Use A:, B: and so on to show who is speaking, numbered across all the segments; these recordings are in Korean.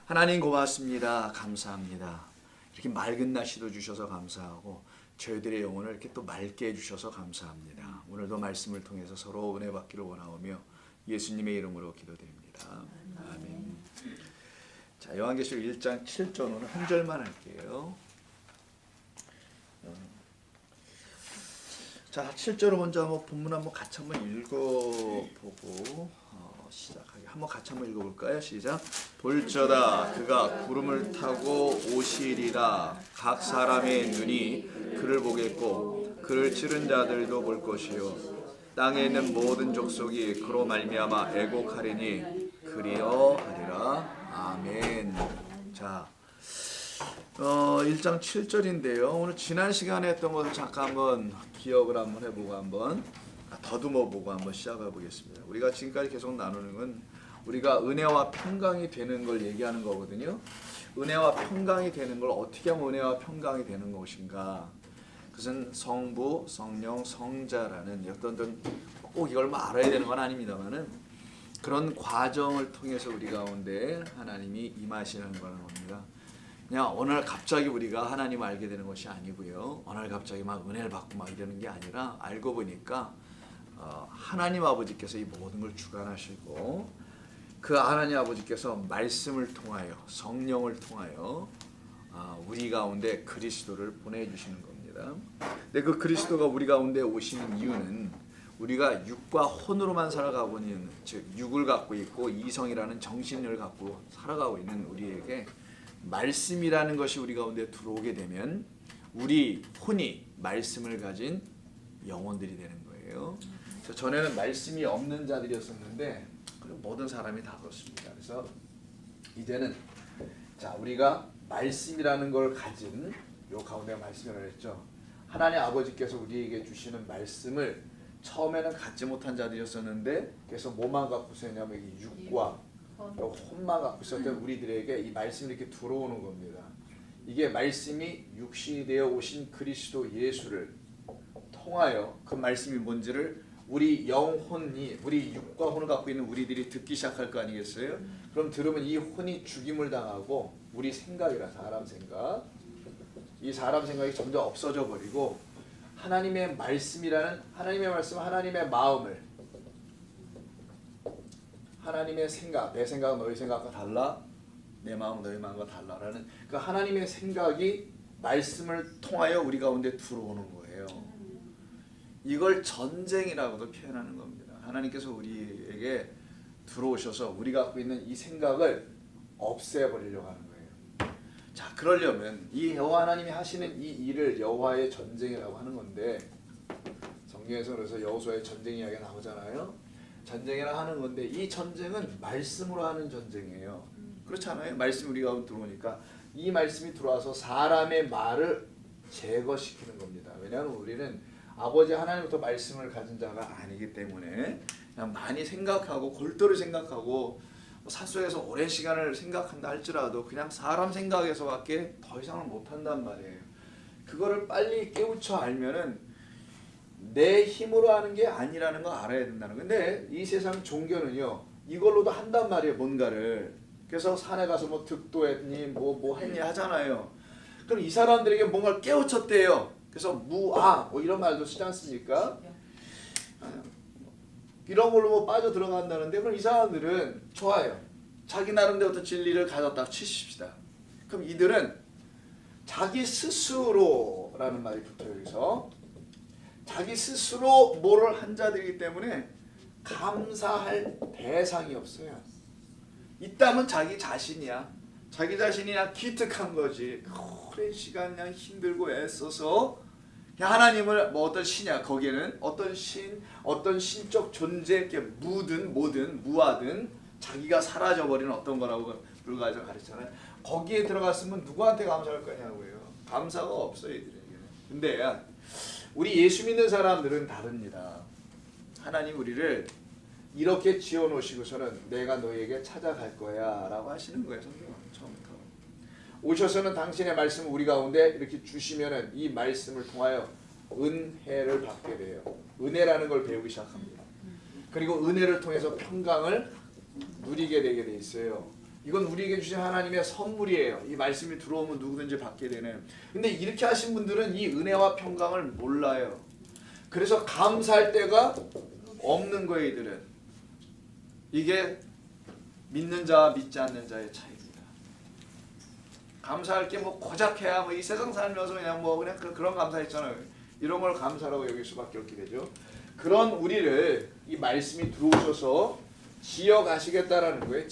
A: 하나님 고맙습니다. 감사합니다. 이렇게 맑은 날씨도 주셔서 감사하고 저희들의 영혼을 이렇게 또 맑게 해주셔서 감사합니다. 오늘도 말씀을 통해서 서로 은혜 받기를 원하오며 예수님의 이름으로 기도드립니다. 아멘. 자, 요한계시록 1장 7절 오늘 한 절만 할게요. 자, 7절을 먼저 한번 본문 한번 같이 한번 읽어보고 시작하게 한번 같이 한번 읽어볼까요? 시작. 볼지어다 그가 구름을 타고 오시리라. 각 사람의 눈이 그를 보겠고 그를 치른 자들도 볼 것이요 땅에 있는 모든 족속이 그로 말미암아 애곡하리니 그리하리라. 아멘. 자, 1장 7절인데요. 오늘 지난 시간에 했던 것을 잠깐 한번 기억을 한번 해보고 한번 더듬어보고 한번 시작해 보겠습니다. 우리가 지금까지 계속 나누는 건 우리가 은혜와 평강이 되는 걸 얘기하는 거거든요. 은혜와 평강이 되는 걸 어떻게 하면 은혜와 평강이 되는 것인가? 그것은 성부, 성령, 성자라는 어떤 꼭 이걸 알아야 되는 건 아닙니다만은 그런 과정을 통해서 우리 가운데 하나님이 임하시는 거라는 겁니다. 그냥 어느 날 갑자기 우리가 하나님을 알게 되는 것이 아니고요. 어느 날 갑자기 막 은혜를 받고 막 이러는 게 아니라 알고 보니까 하나님 아버지께서 이 모든 걸 주관하시고 그 하나님 아버지께서 말씀을 통하여 성령을 통하여 우리 가운데 그리스도를 보내주시는 겁니다. 근데 그 그리스도가 우리 가운데 오시는 이유는 우리가 육과 혼으로만 살아가고 있는, 즉 육을 갖고 있고 이성이라는 정신을 갖고 살아가고 있는 우리에게 말씀이라는 것이 우리 가운데 들어오게 되면 우리 혼이 말씀을 가진 영혼들이 되는 거예요. 전에는 말씀이 없는 자들이었었는데 모든 사람이 다 그렇습니다. 그래서 이제는 자 우리가 말씀이라는 걸 가진 요 가운데 말씀이라고 했죠. 하나님 아버지께서 우리에게 주시는 말씀을 처음에는 갖지 못한 자들이었었는데 그래서 뭐만 갖고 있었냐면 이 육과 혼만 갖고 있었던 우리들에게 이 말씀이 이렇게 들어오는 겁니다. 이게 말씀이 육신이 되어 오신 그리스도 예수를 통하여 그 말씀이 뭔지를 우리 영혼이 우리 육과 혼을 갖고 있는 우리들이 듣기 시작할 거 아니겠어요? 그럼 들으면 이 혼이 죽임을 당하고 우리 생각이라 사람 생각 이 사람 생각이 점점 없어져 버리고 하나님의 말씀이라는 하나님의 말씀 하나님의 마음을 하나님의 생각 내 생각은 너희 생각과 달라 내 마음은 너희 마음과 달라라는 그 하나님의 생각이 말씀을 통하여 우리 가운데 들어오는 거예요. 이걸 전쟁이라고도 표현하는 겁니다. 하나님께서 우리에게 들어오셔서 우리가 갖고 있는 이 생각을 없애버리려고 하는 거예요. 자, 그러려면 이 여호와 하나님이 하시는 이 일을 여호와의 전쟁이라고 하는 건데 성경에서 그래서 여호수아의 전쟁 이야기가 나오잖아요. 전쟁이라 하는 건데 이 전쟁은 말씀으로 하는 전쟁이에요. 그렇잖아요. 말씀이 우리 가운데 들어오니까 이 말씀이 들어와서 사람의 말을 제거시키는 겁니다. 왜냐하면 우리는 아버지 하나님부터 말씀을 가진 자가 아니기 때문에 그냥 많이 생각하고 골똘히 생각하고 산속에서 오랜 시간을 생각한다 할지라도 그냥 사람 생각에서밖에 더 이상을 못한단 말이에요. 그거를 빨리 깨우쳐 알면은 내 힘으로 하는 게 아니라는 거 알아야 된다는 거예요. 근데 이 세상 종교는요 이걸로도 한단 말이에요. 뭔가를. 그래서 산에 가서 뭐 득도했니 뭐 했니 하잖아요. 그럼 이 사람들에게 뭔가를 깨우쳤대요. 그래서 무아 뭐 이런 말도 쓰지 않습니까? 이런 걸로 뭐 빠져 들어간다는데 그럼 이 사람들은 좋아요. 자기 나름대로 어떤 진리를 가졌다 치십시다. 그럼 이들은 자기 스스로라는 말이 붙어요. 여기서 자기 스스로 뭐를 한 자들이기 때문에 감사할 대상이 없어요. 있다면 자기 자신이야. 자기 자신이 그냥 기특한 거지. 오랜 시간 그냥 힘들고 애써서 하나님을 뭐 어떤 신이야. 거기에는 어떤 신, 어떤 신적 존재 이렇게 무든 뭐든 무하든 자기가 사라져버리는 어떤 거라고 불가에서 가르치잖아요. 거기에 들어갔으면 누구한테 감사할 거냐고요. 감사가 없어요. 이들에게. 근데 우리 예수 믿는 사람들은 다릅니다. 하나님 우리를 이렇게 지어놓으시고서는 내가 너희에게 찾아갈 거야 라고 하시는 거예요. 성경은 처음부터. 오셔서는 당신의 말씀을 우리 가운데 이렇게 주시면은 이 말씀을 통하여 은혜를 받게 돼요. 은혜라는 걸 배우기 시작합니다. 그리고 은혜를 통해서 평강을 누리게 되게 돼 있어요. 이건 우리에게 주신 하나님의 선물이에요. 이 말씀이 들어오면 누구든지 받게 되는. 근데 이렇게 하신 분들은 이 은혜와 평강을 몰라요. 그래서 감사할 때가 없는 거예요. 이들은. 이게 믿는 자와 믿지 않는 자의 차이입니다. 감사할 게 뭐 고작 해야 뭐 이 세상 살면서 그냥 뭐 그냥 그런 감사 있잖아요. 이런 걸 감사라고 여길 수밖에 없게 되죠. 그런 우리를 이 말씀이 들어오셔서 지어 가시겠다라는 거예요.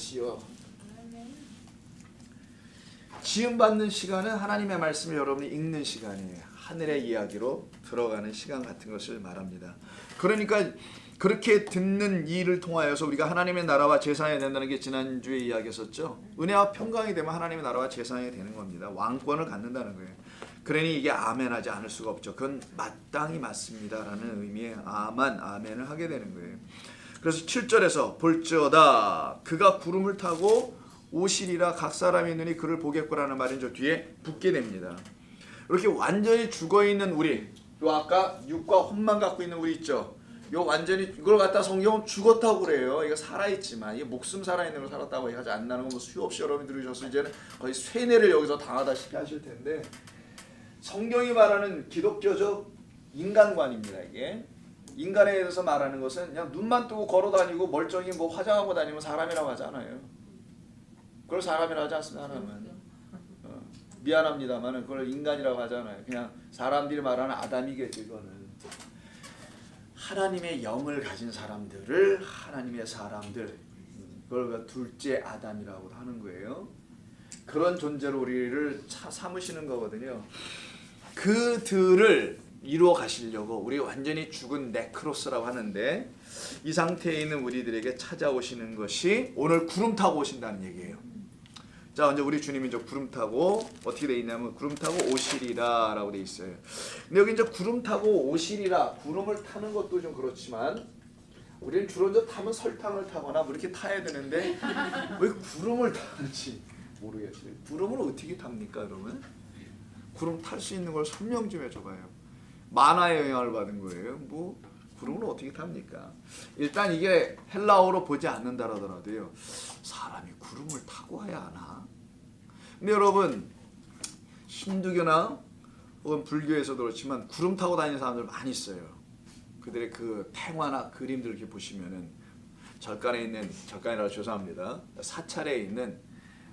A: 지음 받는 시간은 하나님의 말씀을 여러분이 읽는 시간이에요. 하늘의 이야기로 들어가는 시간 같은 것을 말합니다. 그러니까 그렇게 듣는 일을 통하여서 우리가 하나님의 나라와 재산이 된다는 게 지난주에 이야기했었죠. 은혜와 평강이 되면 하나님의 나라와 재산이 되는 겁니다. 왕권을 갖는다는 거예요. 그러니 이게 아멘하지 않을 수가 없죠. 그건 마땅히 맞습니다라는 의미의 아멘을 하게 되는 거예요. 그래서 7절에서 볼지어다 그가 구름을 타고 오시리라 각 사람의 눈이 그를 보겠고라는 말이 저 뒤에 붙게 됩니다. 이렇게 완전히 죽어있는 우리, 요 아까 육과 혼만 갖고 있는 우리 있죠. 요 완전히 이걸 갖다 성경은 죽었다고 그래요. 이거 살아있지만 이게 목숨 살아있는 걸 살았다고 하지 않나는 건 뭐 수요 없이 여러분이 들으셔서 이제는 거의 쇠뇌를 여기서 당하다시피 하실 텐데, 성경이 말하는 기독교적 인간관입니다. 이게 인간에 대해서 말하는 것은 그냥 눈만 뜨고 걸어다니고 멀쩡히 뭐 화장하고 다니면 사람이라고 하지 않아요. 그걸 사람이라고 하지 않습니다. 하나님은 미안합니다만 그걸 인간이라고 하잖아요. 그냥 사람들이 말하는 아담이겠죠. 이거는 하나님의 영을 가진 사람들을 하나님의 사람들, 그걸 둘째 아담이라고 하는 거예요. 그런 존재로 우리를 삼으시는 거거든요. 그들을 이루어 가시려고 우리 완전히 죽은 네크로스라고 하는데, 이 상태에 있는 우리들에게 찾아오시는 것이 오늘 구름 타고 오신다는 얘기예요. 자, 먼저 우리 주님이 이제 구름 타고 어떻게 돼 있냐면 구름 타고 오시리라라고 돼 있어요. 근데 여기 이제 구름 타고 오시리라, 구름을 타는 것도 좀 그렇지만 우리는 주로 이제 타면 설탕을 타거나 뭐 이렇게 타야 되는데 왜 구름을 타는지 모르겠어요. 구름을 어떻게 탑니까, 여러분? 구름 탈 수 있는 걸 설명 좀 해줘봐요. 만화의 영향을 받은 거예요. 뭐 구름을 어떻게 탑니까? 일단 이게 헬라어로 보지 않는다라더라도요, 사람이 구름을 타고 와야 하나? 근데 여러분, 힌두교나 혹은 불교에서도 그렇지만 구름 타고 다니는 사람들 많이 있어요. 그들의 그 팽화나 그림들 이렇게 보시면은 절간이라고 죄송합니다. 사찰에 있는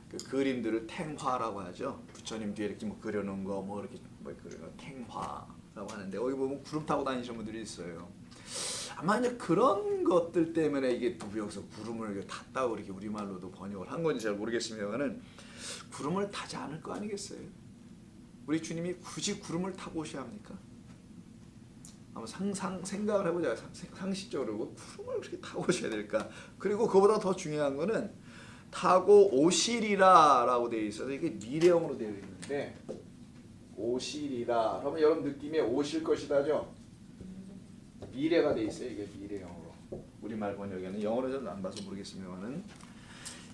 A: 그 그림들을 탱화라고 하죠. 부처님 뒤에 이렇게 뭐 그려놓은 거 뭐 이렇게 뭐 그런 탱화라고 하는데, 여기 보면 구름 타고 다니시는 분들이 있어요. 아마 이제 그런 것들 때문에 이게 여기서 구름을 탔다고 이렇게 우리말로도 번역을 한 건지 잘 모르겠습니다만은 구름을 타지 않을 거 아니겠어요? 우리 주님이 굳이 구름을 타고 오셔야 합니까? 한번 생각을 해보자. 상식적으로 구름을 그렇게 타고 오셔야 될까? 그리고 그보다 더 중요한 거는 타고 오시리라라고 되어 있어서 이게 미래형으로 되어 있는데, 오시리라 그러면 여러분 느낌이 오실 것이다죠? 미래가 돼 있어요. 이게 미래형으로. 우리말 번역에는 영어로 좀 안 봐서 모르겠습니다만은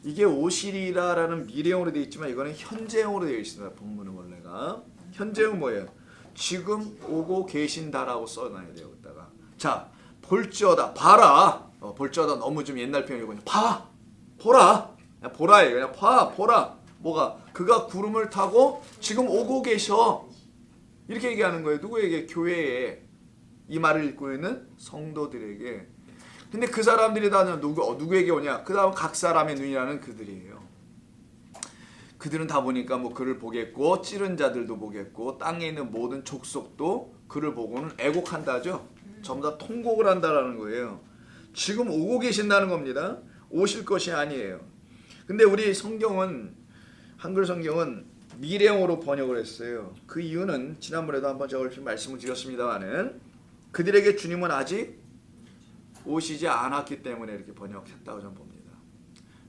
A: 이게 오시리라라는 미래형으로 되어 있지만 이거는 현재형으로 되어 있습니다. 본문은 원래가 현재형 뭐예요? 지금 오고 계신다라고 써놔야 돼요. 여기다가 자, 볼지어다, 봐라. 볼지어다 너무 좀 옛날 표현이거든요. 봐, 보라, 그냥 보라예요. 그냥 봐, 보라. 뭐가? 그가 구름을 타고 지금 오고 계셔. 이렇게 얘기하는 거예요. 누구에게? 교회에. 이 말을 읽고 있는 성도들에게. 근데 그 사람들이 다 누구에게 오냐? 그 다음 각 사람의 눈이라는 그들이에요. 그들은 다 보니까 뭐 그를 보겠고, 찌른 자들도 보겠고, 땅에 있는 모든 족속도 그를 보고는 애곡한다죠. 전부 다 통곡을 한다라는 거예요. 지금 오고 계신다는 겁니다. 오실 것이 아니에요. 근데 우리 성경은, 한글 성경은 미래형으로 번역을 했어요. 그 이유는 지난번에도 한번 제가 말씀을 드렸습니다만은 그들에게 주님은 아직 오시지 않았기 때문에 이렇게 번역했다고 저는 봅니다.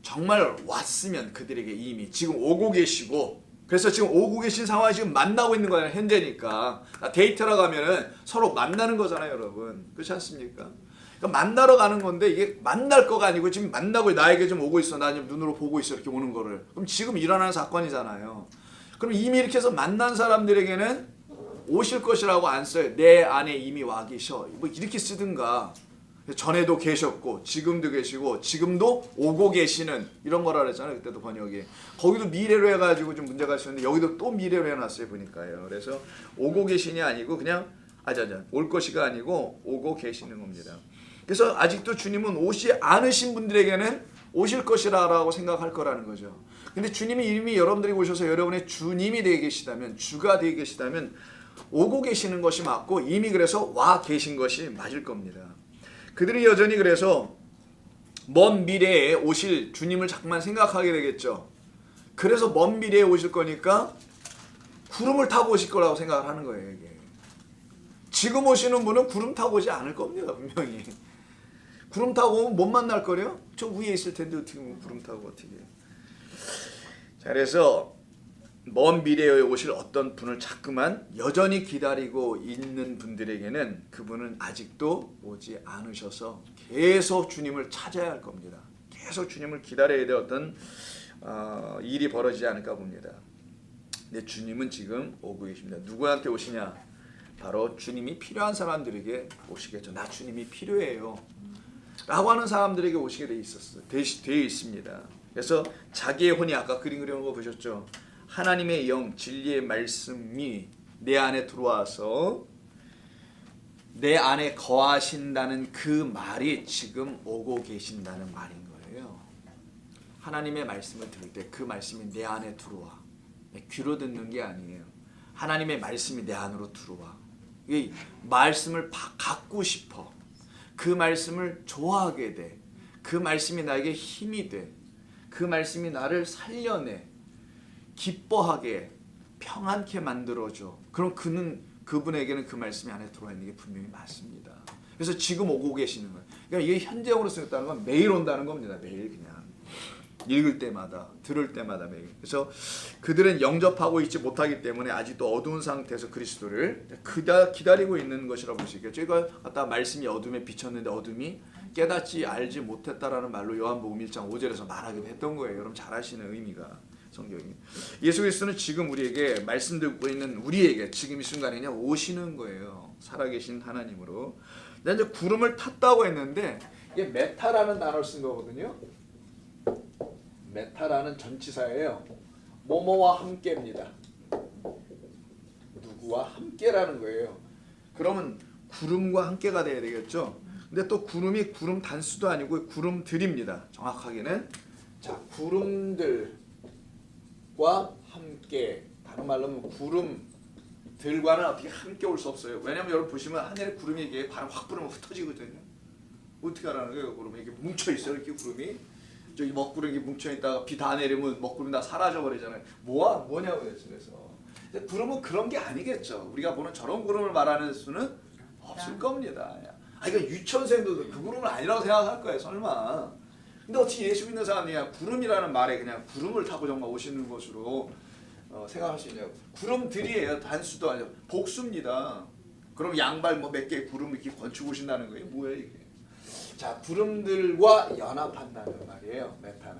A: 정말 왔으면 그들에게 이미 지금 오고 계시고, 그래서 지금 오고 계신 상황이 지금 만나고 있는 거잖아요. 현재니까. 데이트라고 하면은 서로 만나는 거잖아요, 여러분. 그렇지 않습니까? 그러니까 만나러 가는 건데 이게 만날 거가 아니고 지금 만나고 나에게 좀 오고 있어. 나 지금 눈으로 보고 있어. 이렇게 오는 거를. 그럼 지금 일어나는 사건이잖아요. 그럼 이미 이렇게 해서 만난 사람들에게는 오실 것이라고 안 써요. 내 안에 이미 와 계셔. 뭐 이렇게 쓰든가. 전에도 계셨고 지금도 계시고 지금도 오고 계시는 이런 거라 그랬잖아요. 그때도 번역이. 거기도 미래로 해가지고 좀 문제가 있었는데 여기도 또 미래로 해놨어요. 보니까요. 그래서 오고 계시니 아니고 그냥 올 것이가 아니고 오고 계시는 겁니다. 그래서 아직도 주님은 오지 않으신 분들에게는 오실 것이라고 생각할 거라는 거죠. 근데 주님이 이미 여러분들이 오셔서 여러분의 주님이 되어 계시다면, 주가 되어 계시다면 오고 계시는 것이 맞고 이미 그래서 와 계신 것이 맞을 겁니다. 그들이 여전히 그래서 먼 미래에 오실 주님을 자꾸만 생각하게 되겠죠. 그래서 먼 미래에 오실 거니까 구름을 타고 오실 거라고 생각을 하는 거예요. 이게. 지금 오시는 분은 구름 타고 오지 않을 겁니다. 분명히. 구름 타고 오면 못 만날 거래요? 저 위에 있을 텐데 어떻게 구름 타고 어떻게. 자, 그래서 먼 미래에 오실 어떤 분을 자꾸만 여전히 기다리고 있는 분들에게는 그분은 아직도 오지 않으셔서 계속 주님을 찾아야 할 겁니다. 계속 주님을 기다려야 될 어떤 일이 벌어지지 않을까 봅니다. 근데 주님은 지금 오고 계십니다. 누구한테 오시냐? 바로 주님이 필요한 사람들에게 오시겠죠. 나 주님이 필요해요 라고 하는 사람들에게 오시게 되어 있습니다. 그래서 자기의 혼이 아까 그림 그려놓은 거 보셨죠? 하나님의 영, 진리의 말씀이 내 안에 들어와서 내 안에 거하신다는 그 말이 지금 오고 계신다는 말인 거예요. 하나님의 말씀을 들을 때 그 말씀이 내 안에 들어와. 귀로 듣는 게 아니에요. 하나님의 말씀이 내 안으로 들어와. 이 말씀을 갖고 싶어. 그 말씀을 좋아하게 돼. 그 말씀이 나에게 힘이 돼. 그 말씀이 나를 살려내. 기뻐하게, 평안케 만들어줘. 그럼 그분에게는 그 말씀이 안에 들어와 있는 게 분명히 맞습니다. 그래서 지금 오고 계시는 거예요. 그러니까 이게 현재형으로 쓰였다는 건 매일 온다는 겁니다. 매일 그냥. 읽을 때마다, 들을 때마다 매일. 그래서 그들은 영접하고 있지 못하기 때문에 아직도 어두운 상태에서 그리스도를 기다리고 있는 것이라고 볼 수 있겠죠. 이거 아까 말씀이 어둠에 비쳤는데 어둠이 깨닫지 알지 못했다라는 말로 요한복음 1장 5절에서 말하기도 했던 거예요. 여러분 잘 아시는 의미가. 성경이. 예수 그리스도는 지금 우리에게 말씀 듣고 있는 우리에게 지금 이 순간에 그냥 오시는 거예요. 살아계신 하나님으로. 근데 이제 구름을 탔다고 했는데 이게 메타라는 단어를 쓴 거거든요. 메타라는 전치사예요. 뭐뭐와 함께입니다. 누구와 함께라는 거예요. 그러면 구름과 함께가 돼야 되겠죠. 근데 또 구름이 구름 단수도 아니고 구름들입니다. 정확하게는 자 구름들과 함께. 다른 말로 하면 구름들과는 어떻게 함께 올 수 없어요. 왜냐면 여러분 보시면 하늘에 구름이 이게 바람 확 불으면 흩어지거든요. 어떻게 하라는 거예요? 구름이 이렇게 뭉쳐 있어요. 이렇게 구름이. 저기 먹구름이 뭉쳐 있다가 비 다 내리면 먹구름 다 사라져 버리잖아요. 뭐냐고 그래서. 근데 구름은 그런 게 아니겠죠. 우리가 보는 저런 구름을 말하는 수는 없을 겁니다. 이거 유치원생도 그 구름은 아니라고 생각할 거예요. 설마. 근데 어떻게 예수 믿는 사람이 구름이라는 말에 그냥 구름을 타고 정말 오시는 것으로 생각할 수 있냐고. 구름들이에요. 단수도 아니고 복수입니다. 그럼 양발 뭐 몇 개 구름 이렇게 건축 오신다는 거예요. 뭐예요 이게? 자, 구름들과 연합한다는 말이에요. 메타는.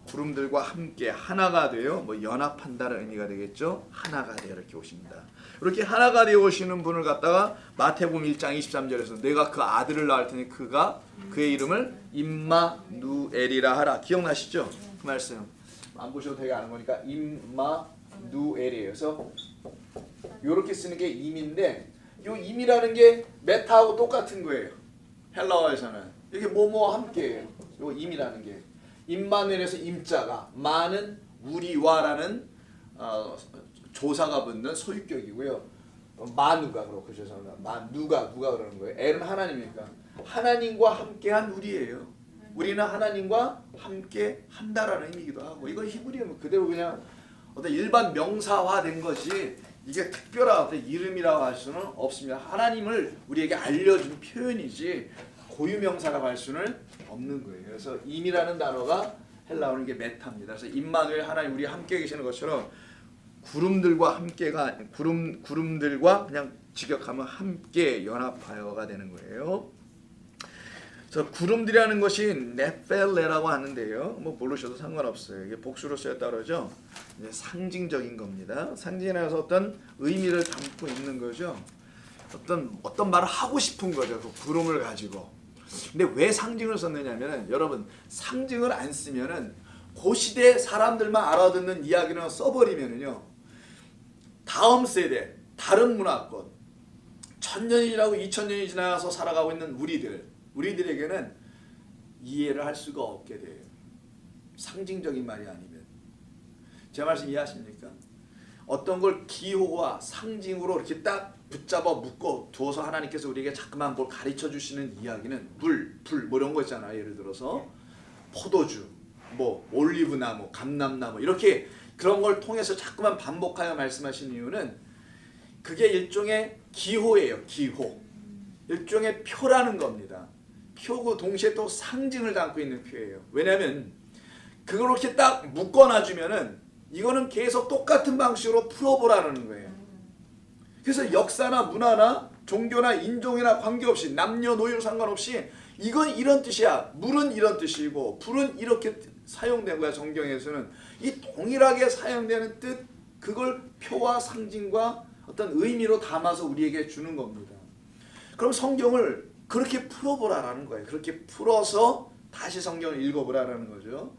A: 구름들과 함께 하나가 되어 뭐 연합한다는 의미가 되겠죠. 하나가 되어 이렇게 오십니다. 이렇게 하나가 되어 오시는 분을 갖다가 마태복음 1장 23절에서 내가 그 아들을 낳을 테니 그가 그의 이름을 임마누엘이라 하라. 기억나시죠? 그 말씀. 안 보셔도 되게 아는 거니까 임마누엘이에요. 그래서 이렇게 쓰는 게 임인데 이 임이라는 게 메타하고 똑같은 거예요. 헬라어에서는 이게 뭐뭐와 함께예요. 요 임이라는 게 임마누엘에서 임자가 마는 우리와라는 조사가 붙는 소유격이고요. 마누가 그렇고 죄송합니다. 누가 그러는 거예요. 엘은 하나님이니까 하나님과 함께한 우리예요. 우리는 하나님과 함께 한다라는 의미이기도 하고 이건 히브리어 그대로 그냥 어떤 일반 명사화된 것이 이게 특별한 어떤 이름이라고 할 수는 없습니다. 하나님을 우리에게 알려준 표현이지 고유명사라고 할 수는 없는 거예요. 그래서 임이라는 단어가 헬라어는 이게 메타입니다. 그래서 임마누엘 하나님 우리 함께 계시는 것처럼 구름들과 함께가 구름들과 그냥 직역하면 함께 연합하여가 되는 거예요. 그래서 구름들이라는 것이 네펠레라고 하는데요. 뭐 모르셔도 상관없어요. 이게 복수로 쓰였다 그러죠. 상징적인 겁니다. 상징이라서 어떤 의미를 담고 있는 거죠. 어떤 말을 하고 싶은 거죠. 그 구름을 가지고. 근데 왜 상징을 썼느냐면은 여러분 상징을 안 쓰면은 그 시대 사람들만 알아듣는 이야기를 써버리면은요 다음 세대 다른 문화권 1000년이 지나고 2000년이 지나서 살아가고 있는 우리들에게는 이해를 할 수가 없게 돼요. 상징적인 말이 아니면. 제 말씀 이해하십니까? 어떤 걸 기호와 상징으로 이렇게 딱 붙잡아 묶어 두어서 하나님께서 우리에게 자꾸만 뭘 가르쳐 주시는 이야기는 불 뭐 이런 거 있잖아요. 예를 들어서 포도주, 뭐 올리브나무, 감람나무 이렇게 그런 걸 통해서 자꾸만 반복하여 말씀하신 이유는 그게 일종의 기호예요. 기호. 일종의 표라는 겁니다. 표고 동시에 또 상징을 담고 있는 표예요. 왜냐하면 그걸 이렇게 딱 묶어놔주면은 이거는 계속 똑같은 방식으로 풀어보라는 거예요. 그래서 역사나 문화나 종교나 인종이나 관계없이 남녀노소 상관없이 이건 이런 뜻이야. 물은 이런 뜻이고 불은 이렇게 사용된 거야. 성경에서는 이 동일하게 사용되는 뜻 그걸 표와 상징과 어떤 의미로 담아서 우리에게 주는 겁니다. 그럼 성경을 그렇게 풀어보라라는 거예요. 그렇게 풀어서 다시 성경을 읽어보라라는 거죠.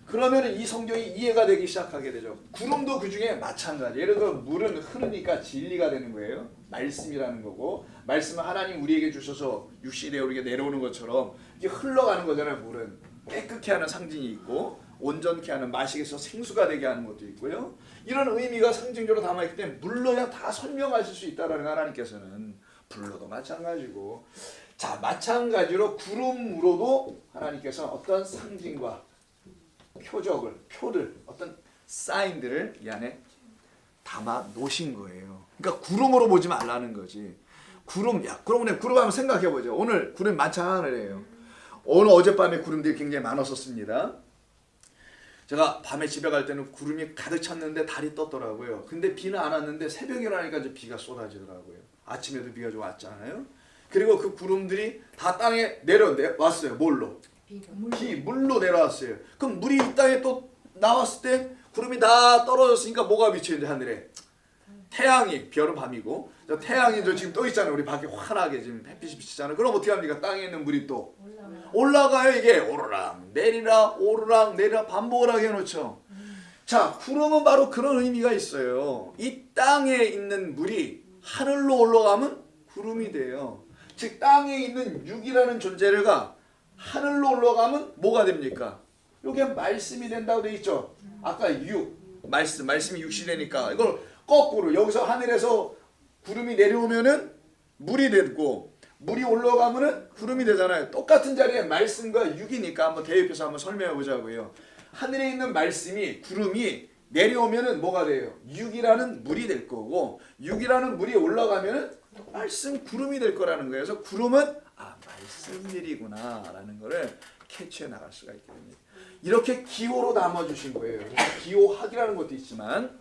A: 그러면 이 성경이 이해가 되기 시작하게 되죠. 구름도 그 중에 마찬가지. 예를 들어 물은 흐르니까 진리가 되는 거예요. 말씀이라는 거고 말씀은 하나님 우리에게 주셔서 육신에 우리에게 내려오는 것처럼 이게 흘러가는 거잖아요. 물은 깨끗게 하는 상징이 있고 온전케 하는 마시게서 생수가 되게 하는 것도 있고요. 이런 의미가 상징적으로 담아있기 때문에 물로 그냥 다 설명하실 수 있다라는 하나님께서는 불로도 마찬가지고 자 마찬가지로 구름으로도 하나님께서 어떤 상징과 표를 어떤 사인들을 이 안에 담아 놓으신 거예요. 그러니까 구름으로 보지 말라는 거지. 구름 한번 생각해 보죠. 오늘 구름 많잖아요. 오늘 어젯밤에 구름들이 굉장히 많았었습니다. 제가 밤에 집에 갈 때는 구름이 가득 찼는데 달이 떴더라고요. 근데 비는 안 왔는데 새벽에 일어나니까 이제 비가 쏟아지더라고요. 아침에도 비가 좀 왔잖아요. 그리고 그 구름들이 다 땅에 내려왔어요. 뭘로? 물로 내려왔어요. 그럼 물이 이 땅에 또 나왔을 때 구름이 다 떨어졌으니까 뭐가 비치는데 하늘에? 태양이, 별은 밤이고 태양이 지금 떠 있잖아요. 우리 밖에 환하게 지금 햇빛이 비치잖아요. 그럼 어떻게 합니까? 땅에 있는 물이 또 올라가요. 이게 오르락 내리라 반복을 하게 해놓죠. 자, 구름은 바로 그런 의미가 있어요. 이 땅에 있는 물이 하늘로 올라가면 구름이 돼요. 즉 땅에 있는 육이라는 존재가 하늘로 올라가면 뭐가 됩니까? 이게 말씀이 된다고 돼 있죠. 아까 말씀이 육시되니까 이걸 거꾸로 여기서 하늘에서 구름이 내려오면은 물이 되고 물이 올라가면은 구름이 되잖아요. 똑같은 자리에 말씀과 육이니까 한번 대입해서 한번 설명해 보자고요. 하늘에 있는 말씀이 구름이 내려오면은 뭐가 돼요? 육이라는 물이 될 거고 육이라는 물이 올라가면은 말씀 구름이 될 거라는 거예요. 그래서 구름은 말씀일이구나 라는 거를 캐치해 나갈 수가 있게 됩니다. 이렇게 기호로 담아주신 거예요. 기호학이라는 것도 있지만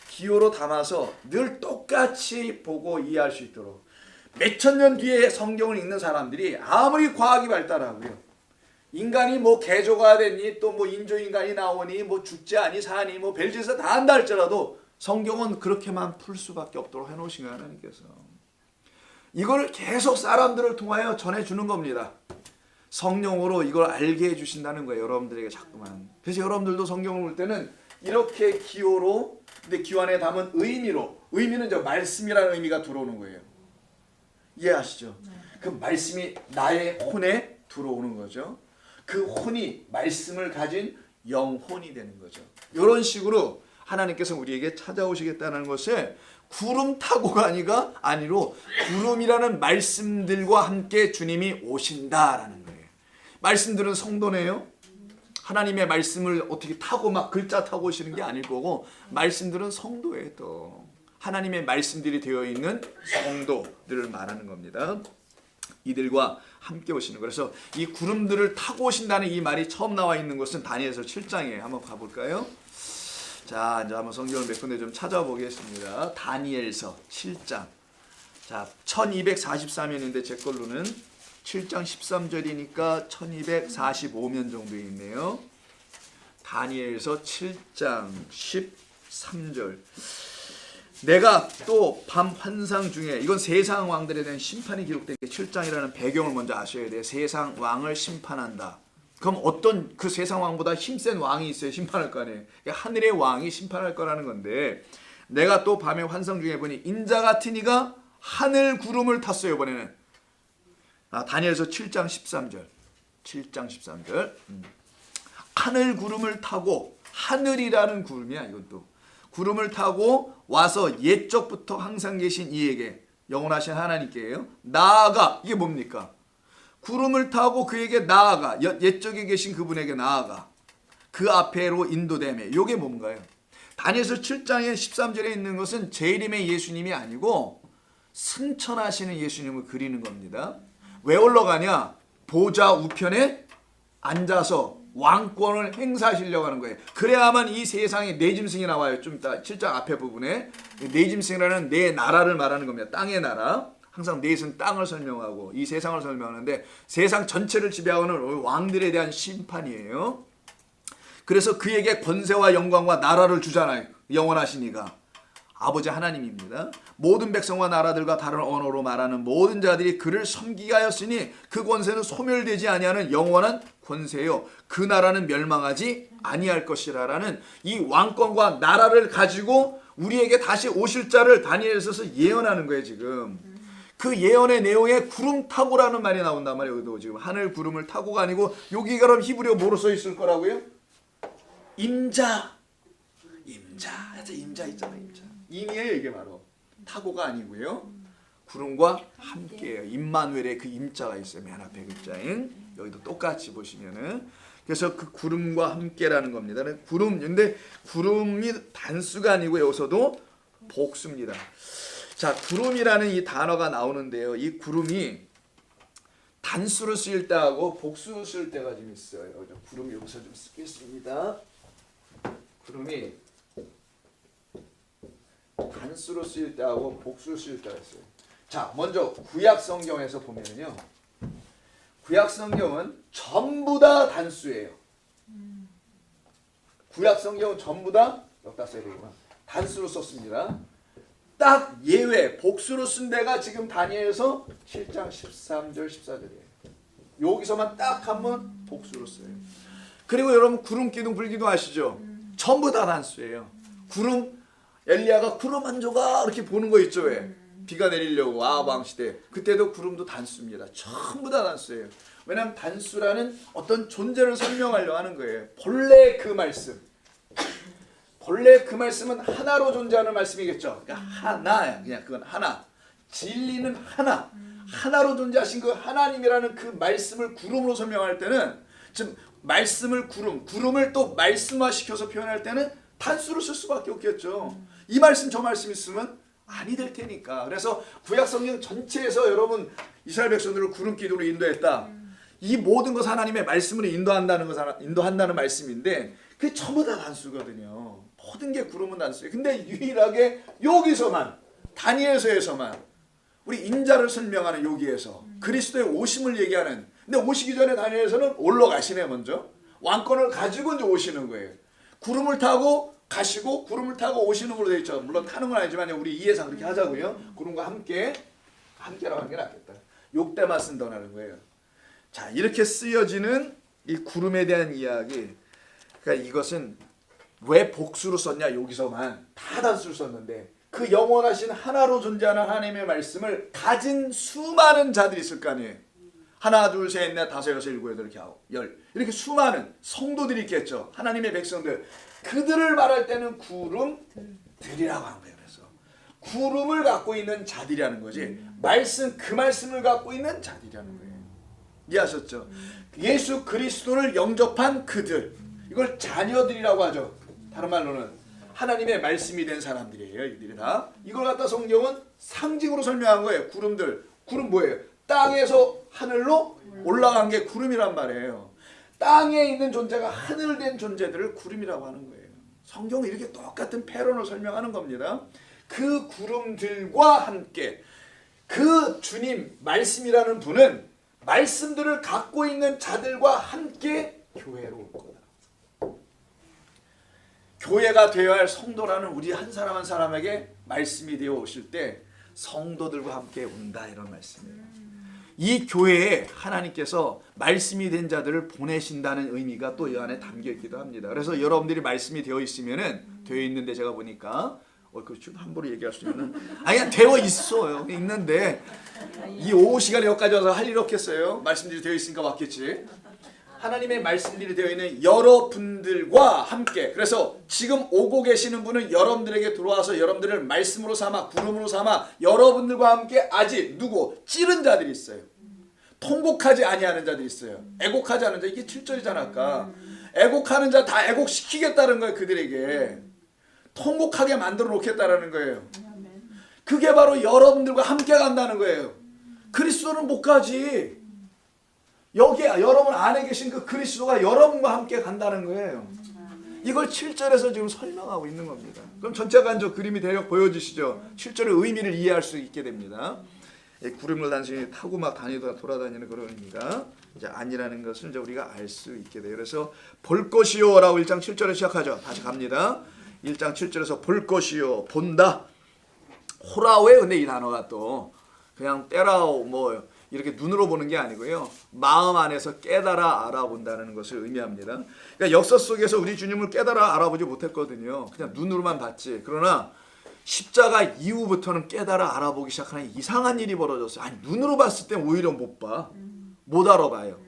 A: 기호로 담아서 늘 똑같이 보고 이해할 수 있도록 몇천 년 뒤에 성경을 읽는 사람들이 아무리 과학이 발달하고요. 인간이 뭐 개조가 됐니 또 뭐 인조인간이 나오니 뭐 죽지 아니 사니 뭐 별짓을 다 한다 할지라도 성경은 그렇게만 풀 수밖에 없도록 해놓으신 거예요. 하나님께서. 이걸 계속 사람들을 통하여 전해주는 겁니다. 성령으로 이걸 알게 해주신다는 거예요. 여러분들에게 자꾸만. 그래서 여러분들도 성경을 볼 때는 이렇게 기호로 근데 기호 안에 담은 의미는 이제 말씀이라는 의미가 들어오는 거예요. 이해하시죠? 그 말씀이 나의 혼에 들어오는 거죠. 그 혼이 말씀을 가진 영혼이 되는 거죠. 이런 식으로 하나님께서 우리에게 찾아오시겠다는 것을 구름 타고가 아니로 구름이라는 말씀들과 함께 주님이 오신다라는 거예요. 말씀들은 성도네요. 하나님의 말씀을 어떻게 타고 막 글자 타고 오시는 게 아닐 거고 말씀들은 성도예요. 또 하나님의 말씀들이 되어 있는 성도들을 말하는 겁니다. 이들과 함께 오시는 거예요. 그래서 이 구름들을 타고 오신다는 이 말이 처음 나와 있는 것은 다니엘서 7장에 한번 가볼까요? 자, 이제 한번 성경을 몇 군데 좀 찾아보겠습니다. 다니엘서 7장. 자, 1243년인데 제 걸로는 7장 13절이니까 1245면 정도에 있네요. 다니엘서 7장 13절. 내가 또 밤 환상 중에, 이건 세상 왕들에 대한 심판이 기록된 게 7장이라는 배경을 먼저 아셔야 돼요. 세상 왕을 심판한다. 그럼 어떤 그 세상 왕보다 힘센 왕이 있어야 심판할 거 아니에요. 하늘의 왕이 심판할 거라는 건데, 내가 또 밤에 환상 중에 보니 인자 같은 이가 하늘 구름을 탔어요. 이번에는 다니엘서 7장 13절 7장 13절 하늘 구름을 타고, 하늘이라는 구름이야 이것도, 구름을 타고 와서 옛적부터 항상 계신 이에게, 영원하신 하나님께요, 나아가. 이게 뭡니까? 구름을 타고 그에게 나아가, 옛적에 계신 그분에게 나아가 그 앞에로 인도되며. 이게 뭔가요? 다니엘서 7장의 13절에 있는 것은 재림의 예수님이 아니고 승천하시는 예수님을 그리는 겁니다. 왜 올라가냐? 보좌 우편에 앉아서 왕권을 행사하시려고 하는 거예요. 그래야만 이 세상에 내 짐승이 나와요. 좀 이따 7장 앞에 부분에 내 짐승이라는 내 나라를 말하는 겁니다. 땅의 나라. 항상 넷은 땅을 설명하고 이 세상을 설명하는데, 세상 전체를 지배하는 왕들에 대한 심판이에요. 그래서 그에게 권세와 영광과 나라를 주잖아요. 영원하신 이가 아버지 하나님입니다. 모든 백성과 나라들과 다른 언어로 말하는 모든 자들이 그를 섬기게 하였으니 그 권세는 소멸되지 아니하는 영원한 권세요, 그 나라는 멸망하지 아니할 것이라라는 이 왕권과 나라를 가지고 우리에게 다시 오실 자를 다니엘서서 예언하는 거예요. 지금 그 예언의 내용에 구름 타고라는 말이 나온단 말이에요. 여기도 지금 하늘 구름을 타고가 아니고, 여기 그럼 히브리어 뭐로 써 있을 거라고요? 임자. 임자 있잖아요. 임이에요. 이게 바로 타고가 아니고요, 구름과 함께예요. 임마누엘의 그 임자가 있어요. 맨 앞에 글자인. 여기도 똑같이 보시면은, 그래서 그 구름과 함께라는 겁니다. 구름, 근데 구름이 단수가 아니고 여기서도 복수입니다. 자, 구름이라는 이 단어가 나오는데요, 이 구름이 단수로 쓰일 때하고 복수로 쓰일 때가 좀 있어요. 구름 여기서 좀 쓰겠습니다. 구름이 단수로 쓰일 때하고 복수로 쓰일 때가 있어요. 자, 먼저 구약 성경에서 보면요, 구약 성경은 전부 다 단수예요. 구약 성경은 전부 다, 여기다 써야 되구나, 단수로 썼습니다. 딱 예외 복수로 쓴 데가 지금 다니엘서 7장 13절 14절이에요. 여기서만 딱 한 번 복수로 써요. 그리고 여러분 구름 기둥 불기둥 아시죠? 전부 다 단수예요. 구름, 엘리야가 구름 한 조각 이렇게 보는 거 있죠. 왜? 비가 내리려고 아합 왕 시대, 그때도 구름도 단수입니다. 전부 다 단수예요. 왜냐하면 단수라는 어떤 존재를 설명하려고 하는 거예요. 본래 그 말씀은 하나로 존재하는 말씀이겠죠. 그러니까 하나야. 그냥 그건 하나. 진리는 하나. 하나로 존재하신 그 하나님이라는 그 말씀을 구름으로 설명할 때는, 즉 말씀을 구름을 또 말씀화시켜서 표현할 때는 단수로 쓸 수밖에 없겠죠. 이 말씀 저 말씀 있으면 아니 될 테니까. 그래서 구약 성경 전체에서 여러분 이스라엘 백성들을 구름 기둥으로 인도했다. 이 모든 것 하나님의 말씀으로 인도한다는 말씀인데, 그게 전부 다 단수거든요. 모든 게 구름은 단수예요. 근데 유일하게 여기서만, 다니엘서에서만 우리 인자를 설명하는 여기에서 그리스도의 오심을 얘기하는, 근데 오시기 전에 다니엘서는 올라가시네. 먼저 왕권을 가지고 이제 오시는 거예요. 구름을 타고 가시고 구름을 타고 오시는 걸로 되어 있죠. 물론 타는 건 아니지만 우리 이해상 그렇게 하자고요. 구름과 함께라고 하는 게 낫겠다. 욕대만 쓴다는 거예요. 자, 이렇게 쓰여지는 이 구름에 대한 이야기. 그러니까 이것은 왜 복수로 썼냐? 여기서만 다 단수로 썼는데, 그 영원하신 하나로 존재하는 하나님의 말씀을 가진 수많은 자들이 있을 거 아니에요. 하나, 둘, 셋, 넷, 다섯, 여섯, 일곱, 여덟, 이렇게 아홉, 열, 이렇게 수많은 성도들이 있겠죠. 하나님의 백성들. 그들을 말할 때는 구름들이라고 하는 거예요. 그래서 구름을 갖고 있는 자들이라는 거지, 그 말씀을 갖고 있는 자들이라는 거예요. 이해하셨죠? 예수 그리스도를 영접한 그들, 이걸 자녀들이라고 하죠. 다른 말로는 하나님의 말씀이 된 사람들이에요. 이들이 다. 이걸 갖다 성경은 상징으로 설명한 거예요. 구름들. 구름 뭐예요? 땅에서 하늘로 올라간 게 구름이란 말이에요. 땅에 있는 존재가 하늘된 존재들을 구름이라고 하는 거예요. 성경은 이렇게 똑같은 패런을 설명하는 겁니다. 그 구름들과 함께 그 주님 말씀이라는 분은 말씀들을 갖고 있는 자들과 함께 교회로 올 거다. 교회가 되어야 할 성도라는 우리 한 사람 한 사람에게 말씀이 되어 오실 때 성도들과 함께 온다 이런 말씀이에요. 이 교회에 하나님께서 말씀이 된 자들을 보내신다는 의미가 또 이 안에 담겨 있기도 합니다. 그래서 여러분들이 말씀이 되어 있으면은 되어 있는데 제가 보니까 그렇죠. 함부로 얘기할 수 있는 아니 되어 있어요. 있는데 이 오후 시간에 여기까지 와서 할 일 없겠어요. 말씀들이 되어 있으니까 왔겠지. 하나님의 말씀들이 되어 있는 여러분들과 함께 그래서 지금 오고 계시는 분은 여러분들에게 들어와서 여러분들을 말씀으로 삼아 구름으로 삼아 여러분들과 함께 아직 누구 찌른 자들이 있어요. 통곡하지 아니하는 자들이 있어요. 애곡하지 않은 자 이게 7절이잖아 아까. 애곡하는 자 다 애곡시키겠다는 거예요. 그들에게 통곡하게 만들어 놓겠다라는 거예요. 그게 바로 여러분들과 함께 간다는 거예요. 그리스도는 못 가지. 여기 여러분 안에 계신 그 그리스도가 여러분과 함께 간다는 거예요. 이걸 7절에서 지금 설명하고 있는 겁니다. 그럼 전체관적 그림이 대략 보여지시죠? 7절의 의미를 이해할 수 있게 됩니다. 구름을 단순히 타고 막 돌아다니는 그런 의미가 이제 아니라는 것을 이제 우리가 알 수 있게 돼요. 그래서 볼 것이요라고 1장 7절에 시작하죠. 다시 갑니다. 1장 7절에서 볼 것이요 본다. 호라오에 근데 이 단어가 또 그냥 때라오 뭐 이렇게 눈으로 보는 게 아니고요. 마음 안에서 깨달아 알아본다는 것을 의미합니다. 그러니까 역사 속에서 우리 주님을 깨달아 알아보지 못했거든요. 그냥 눈으로만 봤지. 그러나 십자가 이후부터는 깨달아 알아보기 시작하는 이상한 일이 벌어졌어요. 아니 눈으로 봤을 때 오히려 못 봐. 못 알아봐요.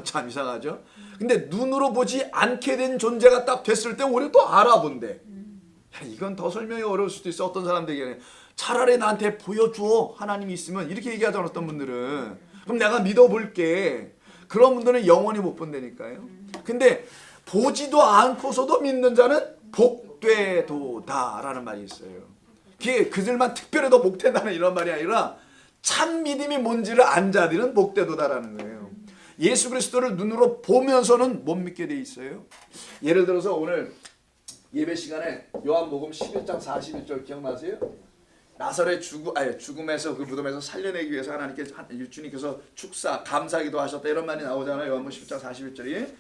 A: 참 이상하죠. 근데 눈으로 보지 않게 된 존재가 딱 됐을 때 오히려 또 알아본대. 야, 이건 더 설명이 어려울 수도 있어. 어떤 사람들에게는 차라리 나한테 보여줘. 하나님이 있으면 이렇게 얘기하잖아. 어떤 분들은. 그럼 내가 믿어볼게. 그런 분들은 영원히 못 본다니까요. 근데 보지도 않고서도 믿는 자는 복되도다라는 말이 있어요. 그게 그들만 특별히 더 복된다는 이런 말이 아니라 참 믿음이 뭔지를 안 자들은 복되도다라는 거예요. 예수 그리스도를 눈으로 보면서는 못 믿게 돼 있어요. 예를 들어서 오늘 예배 시간에 요한복음 11장 41절 기억나세요? 나사렛 죽음에서 그 무덤에서 살려내기 위해서 주님께서 축사 감사기도 하셨다 이런 말이 나오잖아요. 요한복음 11장 41절이.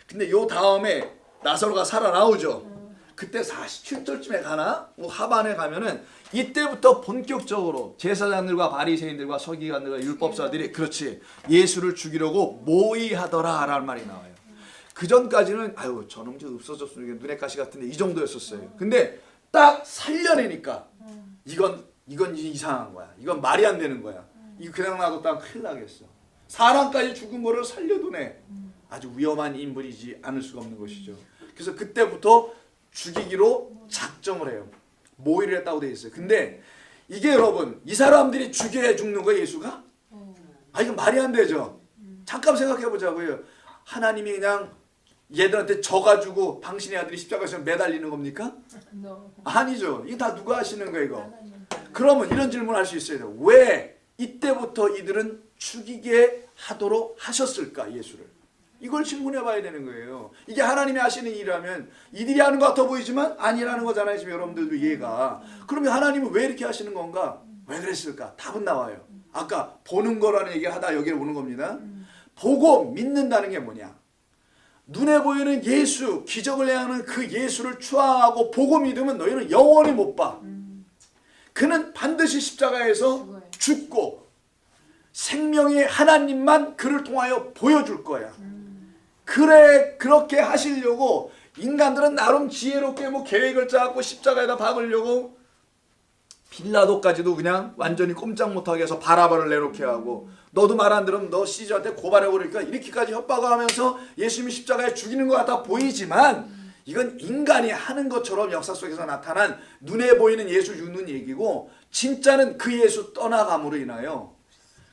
A: 근데 요 다음에 나사로가 살아나오죠. 그때 47절쯤에 가나? 하반에 가면은 이때부터 본격적으로 제사장들과 바리새인들과 서기관들과 율법사들이 그렇지 예수를 죽이려고 모의하더라 라는 말이 나와요. 그 전까지는 아유 저놈 저 없어졌으면 눈에 가시 같은데 이 정도였었어요. 근데 딱 살려내니까 이건 이상한 거야. 이건 말이 안 되는 거야. 이거 그냥 놔뒀다가 큰일 나겠어. 사람까지 죽은 거를 살려두네. 아주 위험한 인물이지 않을 수가 없는 것이죠. 그래서 그때부터 죽이기로 작정을 해요. 모의를 했다고 돼 있어요. 근데 이게 여러분 이 사람들이 죽여야 죽는 거예요 예수가? 이거 말이 안 되죠. 잠깐 생각해 보자고요. 하나님이 그냥 얘들한테 져가지고 당신의 아들이 십자가에서 매달리는 겁니까? 아니죠. 이거 다 누가 하시는 거예요 이거? 그러면 이런 질문을 할 수 있어요. 왜 이때부터 이들은 죽이게 하도록 하셨을까 예수를? 이걸 질문해 봐야 되는 거예요. 이게 하나님이 하시는 일이라면 이들이 하는 것 같아 보이지만 아니라는 거잖아요. 지금 여러분들도 이해가. 그러면 하나님은 왜 이렇게 하시는 건가? 왜 그랬을까? 답은 나와요. 아까 보는 거라는 얘기를 하다 여기로 오는 겁니다. 보고 믿는다는 게 뭐냐? 눈에 보이는 예수, 기적을 행하는 그 예수를 추앙하고 보고 믿으면 너희는 영원히 못 봐. 그는 반드시 십자가에서 죽고 생명의 하나님만 그를 통하여 보여줄 거야. 그래 그렇게 하시려고 인간들은 나름 지혜롭게 뭐 계획을 짜고 십자가에다 박으려고 빌라도까지도 그냥 완전히 꼼짝 못하게 해서 바라바를 내놓게 하고 너도 말 안 들으면 너 시저한테 고발해버리니까 이렇게까지 협박을 하면서 예수님이 십자가에 죽이는 것 같아 보이지만 이건 인간이 하는 것처럼 역사 속에서 나타난 눈에 보이는 예수 죽는 얘기고 진짜는 그 예수 떠나감으로 인하여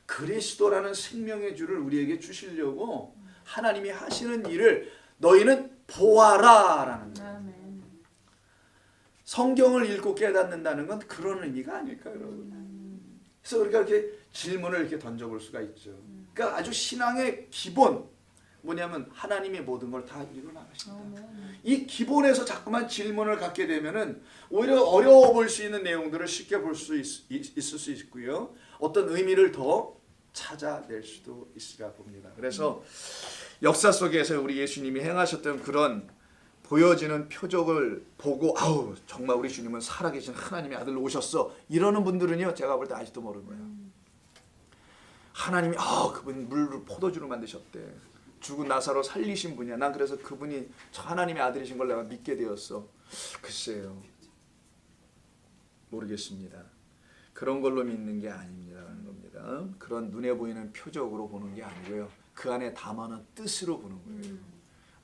A: 그리스도라는 생명의 주를 우리에게 주시려고 하나님이 하시는 일을 너희는 보아라 라는 거예요. 성경을 읽고 깨닫는다는 건 그런 의미가 아닐까요, 여러분? 그래서 우리가 이렇게 질문을 이렇게 던져볼 수가 있죠. 그러니까 아주 신앙의 기본 뭐냐면 하나님이 모든 걸 다 이루어 나가신다. 이 기본에서 자꾸만 질문을 갖게 되면은 오히려 어려워 볼 수 있는 내용들을 쉽게 볼 수 있을 수 있고요. 어떤 의미를 더 찾아낼 수도 있으리라 봅니다. 그래서 역사 속에서 우리 예수님이 행하셨던 그런 보여지는 표적을 보고 아우 정말 우리 주님은 살아계신 하나님의 아들로 오셨어 이러는 분들은요 제가 볼 때 아직도 모르는 거예요. 하나님이 그분 물로 포도주를 만드셨대. 죽은 나사로 살리신 분이야. 난 그래서 그분이 저 하나님의 아들이신 걸 내가 믿게 되었어. 글쎄요. 모르겠습니다. 그런 걸로 믿는 게 아닙니다라는 겁니다. 그런 눈에 보이는 표적으로 보는 게 아니고요. 그 안에 담아놓은 뜻으로 보는 거예요.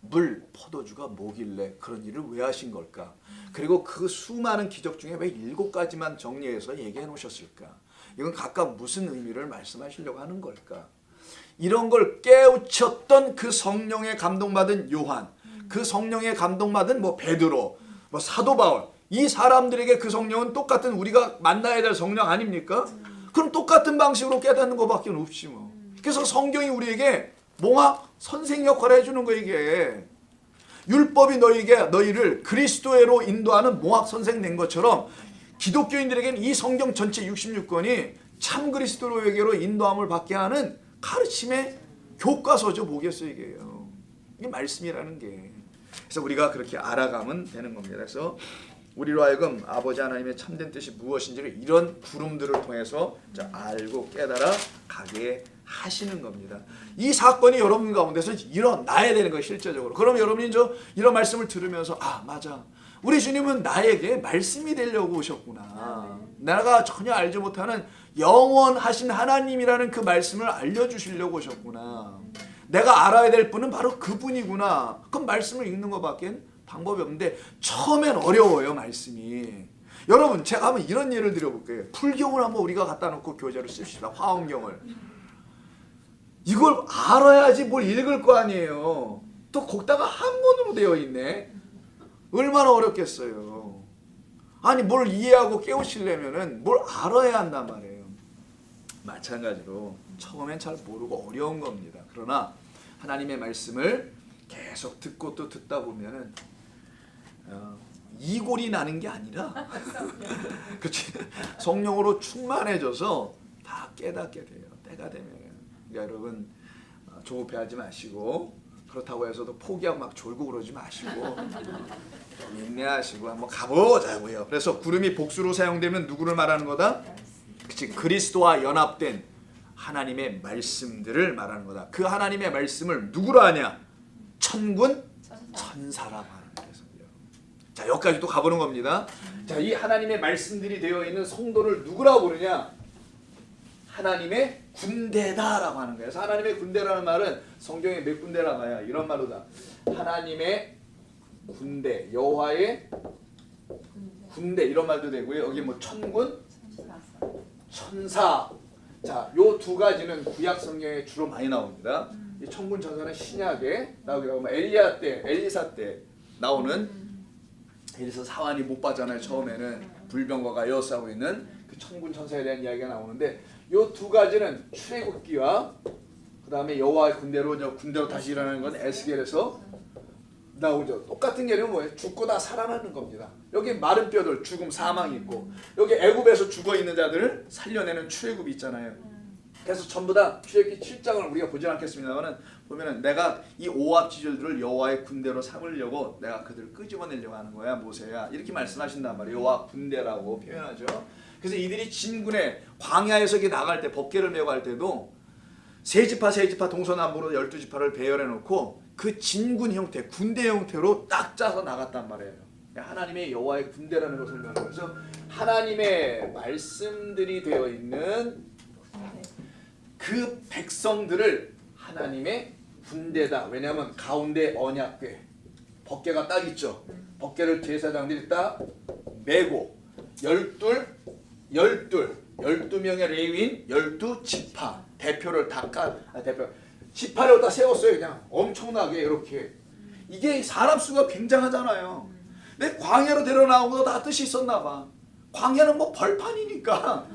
A: 물, 포도주가 뭐길래 그런 일을 왜 하신 걸까? 그리고 그 수많은 기적 중에 왜 7가지만 정리해서 얘기해 놓으셨을까? 이건 각각 무슨 의미를 말씀하시려고 하는 걸까? 이런 걸 깨우쳤던 그 성령에 감동받은 요한, 그 성령에 감동받은 베드로, 사도 바울, 이 사람들에게 그 성령은 똑같은 우리가 만나야 될 성령 아닙니까? 그럼 똑같은 방식으로 깨닫는 것밖에 없지 뭐. 그래서 성경이 우리에게 몽학 선생 역할을 해주는 거 이게. 율법이 너희를 그리스도로 인도하는 몽학 선생 낸 것처럼 기독교인들에게는 이 성경 전체 66권이 참 그리스도로에게로 인도함을 받게 하는 가르침의 교과서죠. 뭐겠어요 이게요. 이게 말씀이라는 게. 그래서 우리가 그렇게 알아가면 되는 겁니다. 그래서 우리로 하여금 아버지 하나님의 참된 뜻이 무엇인지를 이런 구름들을 통해서 알고 깨달아 가게 하시는 겁니다. 이 사건이 여러분 가운데서 일어나야 되는 거예요. 실제적으로. 그럼 여러분이 이런 말씀을 들으면서 맞아. 우리 주님은 나에게 말씀이 되려고 오셨구나. 내가 전혀 알지 못하는 영원하신 하나님이라는 그 말씀을 알려주시려고 오셨구나. 내가 알아야 될 분은 바로 그분이구나. 그럼 말씀을 읽는 것밖에 방법이 없는데 처음엔 어려워요. 말씀이. 여러분 제가 한번 이런 예를 드려볼게요. 풀경을 한번 우리가 갖다 놓고 교재를 씁시다. 화엄경을. 이걸 알아야지 뭘 읽을 거 아니에요. 또 거기다가 한문으로 되어 있네. 얼마나 어렵겠어요. 아니 뭘 이해하고 깨우치려면은 뭘 알아야 한단 말이에요. 마찬가지로 처음엔 잘 모르고 어려운 겁니다. 그러나 하나님의 말씀을 계속 듣고 또 듣다 보면은 이골이 나는 게 아니라 그렇지 성령으로 충만해져서 다 깨닫게 돼요. 때가 되면. 그러니까 여러분 조급해하지 마시고 그렇다고 해서도 포기하고 막 졸고 그러지 마시고 인내하시고 한번 가보자고요. 그래서 구름이 복수로 사용되면 누구를 말하는 거다? 그치, 그리스도와 연합된 하나님의 말씀들을 말하는 거다. 그 하나님의 말씀을 누구로 하냐? 천군 천사라고 하는 거예요. 자, 여기까지 또 가보는 겁니다. 자, 이 하나님의 말씀들이 되어 있는 성도를 누구라고 부르냐? 하나님의 군대다라고 하는 거예요. 그래서 하나님의 군대라는 말은 성경에 몇 군대라 봐야 이런 말로다. 하나님의 군대, 여호와의 군대 이런 말도 되고요. 여기 천군, 천사. 자, 요 두 가지는 구약 성경에 주로 많이 나옵니다. 이 천군 천사는 신약에 나오게 하고 엘리사 때 나오는 엘리사 사환이 못 봤잖아요. 처음에는 불병거가 에워싸고 있는 그 천군 천사에 대한 이야기가 나오는데 요 두 가지는 출애굽기와 그 다음에 여호와의 군대로 다시 일어나는 건 에스겔에서 나오죠. 똑같은 개념은 뭐예요? 죽고 다 살아나는 겁니다. 여기 마른 뼈들 죽음 사망이 있고 여기 애굽에서 죽어 있는 자들을 살려내는 출애굽이 있잖아요. 그래서 전부 다 출애굽기 7장을 우리가 보지 않겠습니다만은 보면은 내가 이 오합지졸들을 여호와의 군대로 삼으려고 내가 그들을 끄집어내려고 하는 거야 모세야 이렇게 말씀하신단 말이에요. 여호와 군대라고 표현하죠. 그래서 이들이 진군에 광야에서 나갈 때 법궤를 메고 갈 때도 세 지파 동서남북으로 12지파를 배열해 놓고 그 진군 형태, 군대 형태로 딱 짜서 나갔단 말이에요. 하나님의 여호와의 군대라는 것을 설명해서 하나님의 말씀들이 되어 있는 그 백성들을 하나님의 군대다. 왜냐하면 가운데 언약궤, 법궤가 딱 있죠. 법궤를 제사장들이 딱 메고 12명의 레위인 12지파 대표를 지파를 다 세웠어요. 그냥 엄청나게 이렇게. 이게 사람 수가 굉장하잖아요. 근데 광야로 데려나온 거 다 뜻이 있었나 봐. 광야는 벌판이니까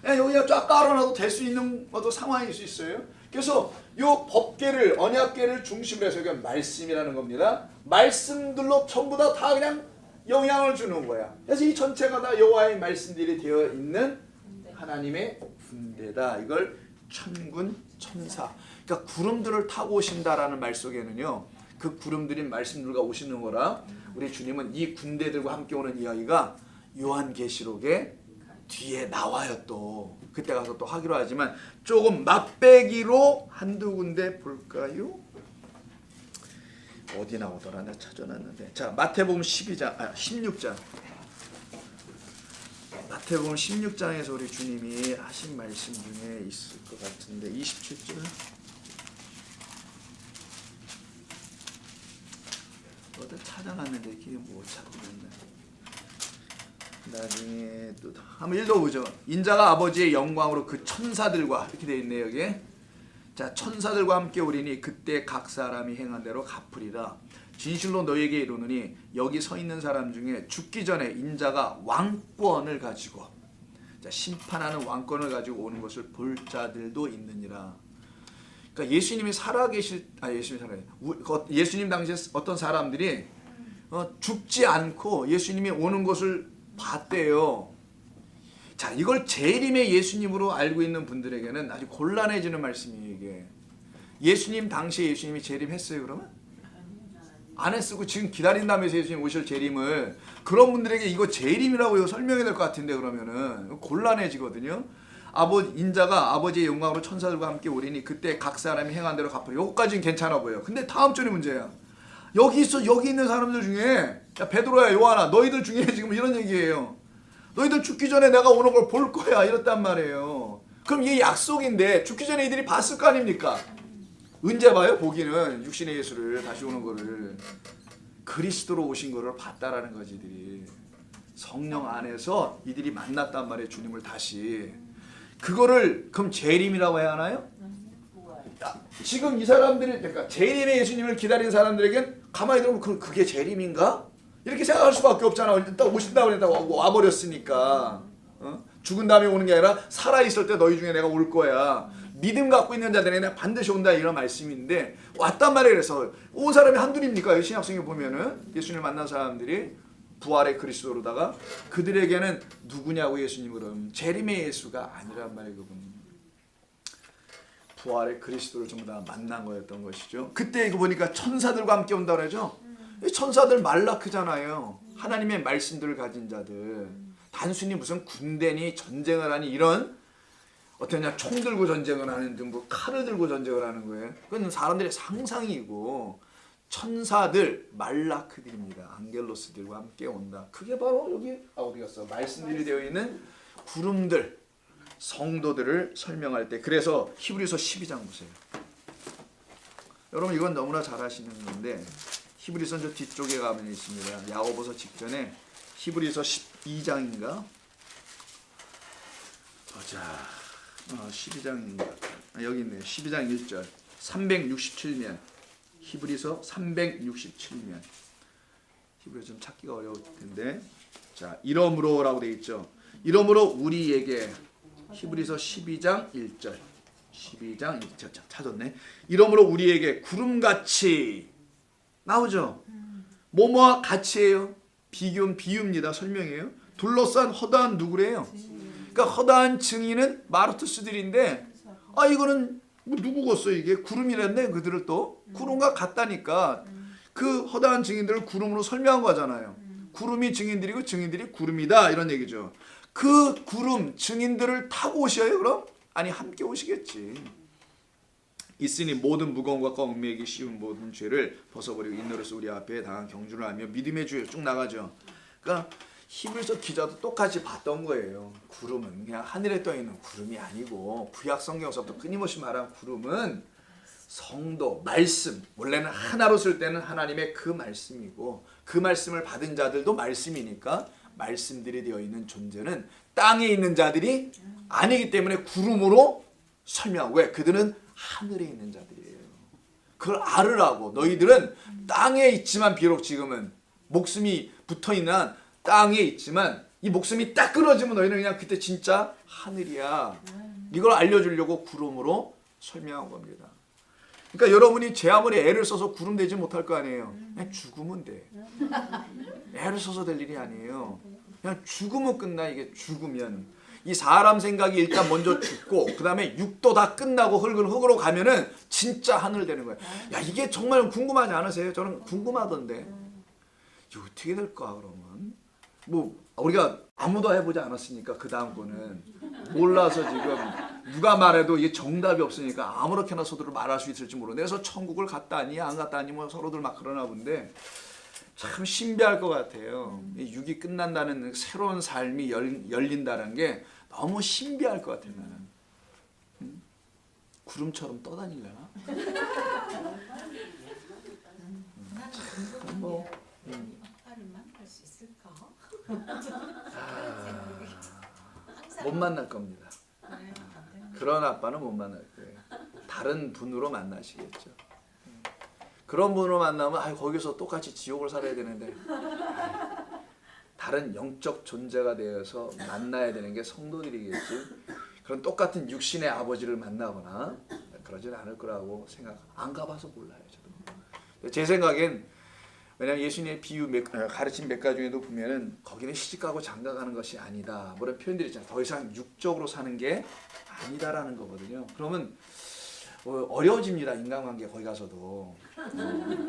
A: 그냥 여기가 쫙 깔아놔도 될 수 있는 것도 상황일 수 있어요. 그래서 요 법궤를 언약궤를 중심으로 해서 이게 말씀이라는 겁니다. 말씀들로 전부 다 그냥 영향을 주는 거야. 그래서 이 전체가 다 여호와의 말씀들이 되어 있는 하나님의 군대다. 이걸 천군 천사. 그러니까 구름들을 타고 오신다라는 말 속에는요. 그 구름들이 말씀들과 오시는 거라 우리 주님은 이 군대들과 함께 오는 이야기가 요한계시록에 뒤에 나와요. 또 그때 가서 또 하기로 하지만 조금 맛배기로 한두 군데 볼까요? 어디 나오더라? 내가 찾아놨는데. 자, 마태복음 16장. 마태복음 16장에서 우리 주님이 하신 말씀 중에 있을 것 같은데 27절. 어디 찾아놨는데 이게 못 찾겠네. 나중에 또 한번 읽어보죠. 인자가 아버지의 영광으로 그 천사들과 이렇게 되어 있네요. 여기에. 자, 천사들과 함께 오리니 그때 각 사람이 행한 대로 갚으리라. 진실로 너희에게 이르노니 여기 서 있는 사람 중에 죽기 전에 인자가 왕권을 가지고, 자, 심판하는 왕권을 가지고 오는 것을 볼 자들도 있느니라. 그러니까 예수님이 살아계실 예수님 당시에 어떤 사람들이 죽지 않고 예수님이 오는 것을 봤대요. 자, 이걸 재림의 예수님으로 알고 있는 분들에게는 아주 곤란해지는 말씀이에요. 이게 예수님 당시에 예수님이 재림했어요? 그러면 안 했고 지금 기다린다면서 예수님 오실 재림을. 그런 분들에게 이거 재림이라고 이거 설명해야 될 것 같은데 그러면은 곤란해지거든요. 인자가 아버지의 영광으로 천사들과 함께 오리니 그때 각 사람이 행한 대로 갚으리. 요거까지는 괜찮아 보여. 근데 다음 절이 문제야. 여기 있는 사람들 중에, 야, 베드로야, 요한아, 너희들 중에 지금 이런 얘기예요. 너희들 죽기 전에 내가 오는 걸 볼 거야, 이랬단 말이에요. 그럼 이게 약속인데 죽기 전에 이들이 봤을 거 아닙니까? 언제 봐요? 보기는 육신의 예수를 다시 오는 거를. 그리스도로 오신 거를 봤다라는 거지. 이들이 성령 안에서 이들이 만났단 말이에요. 주님을 다시. 그거를 그럼 재림이라고 해야 하나요? 지금 이 사람들이, 그러니까 재림의 예수님을 기다리는 사람들에겐 가만히 들어보면 그게 재림인가? 이렇게 생각할 수밖에 없잖아. 일단 오신다고 그랬다고 와버렸으니까. 죽은 다음에 오는 게 아니라 살아있을 때 너희 중에 내가 올 거야. 믿음 갖고 있는 자들에게 내가 반드시 온다, 이런 말씀인데 왔단 말이에요. 그래서 온 사람이 한둘입니까? 신약성에 보면은 예수님을 만난 사람들이 부활의 그리스도로다가 그들에게는 누구냐고 예수님 그러면 재림의 예수가 아니란 말이에요. 그분 부활의 그리스도를 전부 다 만난 거였던 것이죠. 그때 이거 보니까 천사들과 함께 온다고 그러죠. 천사들 말라크잖아요. 하나님의 말씀들을 가진 자들. 단순히 무슨 군대니 전쟁을 하니 이런 어떠냐 총 들고 전쟁을 하는 등 뭐 칼을 들고 전쟁을 하는 거예요. 그건 사람들의 상상이고 천사들 말라크들입니다. 안겔로스들과 함께 온다. 그게 바로 여기 어디 갔어? 말씀들이 되어 있는 구름들, 성도들을 설명할 때. 그래서 히브리서 12장 보세요. 여러분 이건 너무나 잘 아시는 건데 히브리서 저 뒤쪽에 가면 있습니다. 야고보서 직전에 히브리서 12장인가? 보자. 12장인가? 여기 있네요. 12장 1절. 367면. 히브리서 367면. 히브리서 좀 찾기가 어려울 텐데. 자, 이러므로라고 되어 있죠. 이러므로 우리에게 히브리서 12장 1절. 12장 1절. 찾았네. 이러므로 우리에게 구름같이 나오죠. 뭐뭐와 같이예요. 비유입니다. 설명이에요. 둘러싼 허다한 누구래요? 그러니까 허다한 증인은 마르투스들인데 이거는 뭐 누구겠어 이게? 구름이랬네. 그들을 또 구름과 같다니까. 그 허다한 증인들을 구름으로 설명한 거잖아요. 구름이 증인들이고 증인들이 구름이다, 이런 얘기죠. 그 구름 증인들을 타고 오셔요 그럼? 아니 함께 오시겠지. 있으니 모든 무거운 것과 얽매이기 쉬운 모든 죄를 벗어버리고 인노로서 우리 앞에 당한 경주를 하며 믿음의 주에 쭉 나가죠. 그러니까 히브리서 기자도 똑같이 봤던 거예요. 구름은 그냥 하늘에 떠 있는 구름이 아니고 구약 성경에서부터 끊임없이 말한 구름은 성도, 말씀, 원래는 하나로 쓸 때는 하나님의 그 말씀이고 그 말씀을 받은 자들도 말씀이니까 말씀들이 되어 있는 존재는 땅에 있는 자들이 아니기 때문에 구름으로 설명하고. 왜? 그들은 하늘에 있는 자들이에요. 그걸 알으라고. 너희들은 땅에 있지만 비록 지금은 목숨이 붙어있는 한 땅에 있지만 이 목숨이 딱 끊어지면 너희는 그냥 그때 진짜 하늘이야. 이걸 알려주려고 구름으로 설명한 겁니다. 그러니까 여러분이 제 아무리 애를 써서 구름 되지 못할 거 아니에요. 그냥 죽으면 돼. 애를 써서 될 일이 아니에요. 그냥 죽으면 끝나. 이게 죽으면 이 사람 생각이 일단 먼저 죽고 그 다음에 육도 다 끝나고 흙으로 가면은 진짜 하늘 되는 거예요. 야, 이게 정말 궁금하지 않으세요? 저는 궁금하던데. 이게 어떻게 될까 그러면? 뭐 우리가 아무도 해보지 않았으니까 그 다음 거는 몰라서 지금 누가 말해도 이게 정답이 없으니까 아무렇게나 서로를 말할 수 있을지 모르는데 그래서 천국을 갔다니 안 갔다니 뭐 서로들 막 그러나 본데 참 신비할 것 같아요. 이 육이 끝난다는 새로운 삶이 열린다는 게 너무 신비할 것 같아요. 나는 구름처럼 떠다니려나? 뭐
B: 아빠를 만날 수 있을까?
A: 못 만날 겁니다. 그런 아빠는 못 만날 거예요. 다른 분으로 만나시겠죠. 그런 분으로 만나면 거기서 똑같이 지옥을 살아야 되는데 다른 영적 존재가 되어서 만나야 되는 게 성도들이겠지. 그런 똑같은 육신의 아버지를 만나거나 그러진 않을 거라고 안 가봐서 몰라요. 저도. 제 생각엔 왜냐하면 예수님의 비유 가르친 몇 가지 중에도 보면은 거기는 시집가고 장가가는 것이 아니다. 그런 표현들이 있잖아요. 더 이상 육적으로 사는 게 아니다라는 거거든요. 그러면 어려워집니다. 인간관계 거기 가서도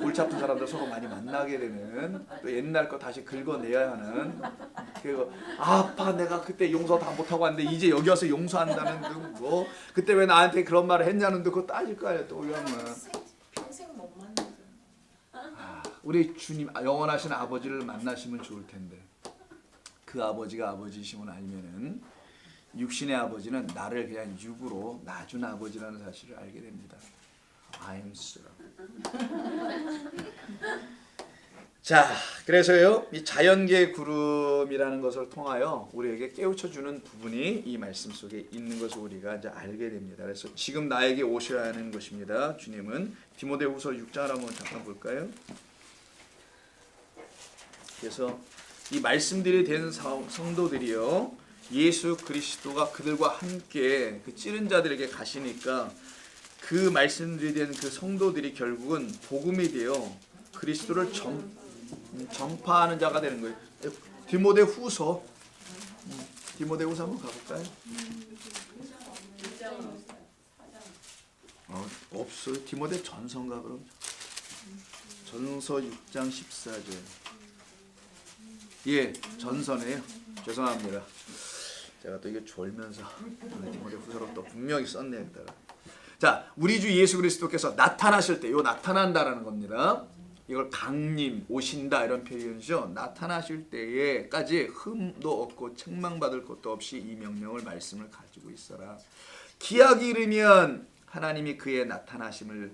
A: 골치 아픈 사람들 서로 많이 만나게 되는 또 옛날 거 다시 긁어내야 하는 그리고 아빠 내가 그때 용서 다 못하고 왔는데 이제 여기 와서 용서한다는 등 뭐 그때 왜 나한테 그런 말을 했냐는 등 그거 따질 거 아니에요. 또 그러면
B: 평생 못 만나죠.
A: 우리 주님 영원하신 아버지를 만나시면 좋을 텐데 그 아버지가 아버지시면 알면은 육신의 아버지는 나를 그냥 육으로 낳아준 아버지라는 사실을 알게 됩니다. I'm sorry. 자, 그래서요 이 자연계 구름이라는 것을 통하여 우리에게 깨우쳐주는 부분이 이 말씀 속에 있는 것을 우리가 이제 알게 됩니다. 그래서 지금 나에게 오셔야 하는 것입니다. 주님은 디모데후서 6장을 한번 잠깐 볼까요? 그래서 이 말씀들이 된 성도들이요. 예수 그리스도가 그들과 함께 그 찌른 자들에게 가시니까 그 말씀들이 된 그 성도들이 결국은 복음이 되어 그리스도를 전파하는 자가 되는 거예요. 디모데후서 한번 가볼까요? 없어요. 디모데 전서인가 그럼? 전서 6장 14절. 예, 전서네요. 죄송합니다. 제가 또 이게 졸면서 디모데후서로 또 분명히 썼네요. 자, 우리 주 예수 그리스도께서 나타나실 때, 요 나타난다라는 겁니다. 이걸 강림, 오신다 이런 표현이죠. 나타나실 때에까지 흠도 없고 책망받을 것도 없이 이 명령을 말씀을 가지고 있어라. 기약이 이르면 하나님이 그의 나타나심을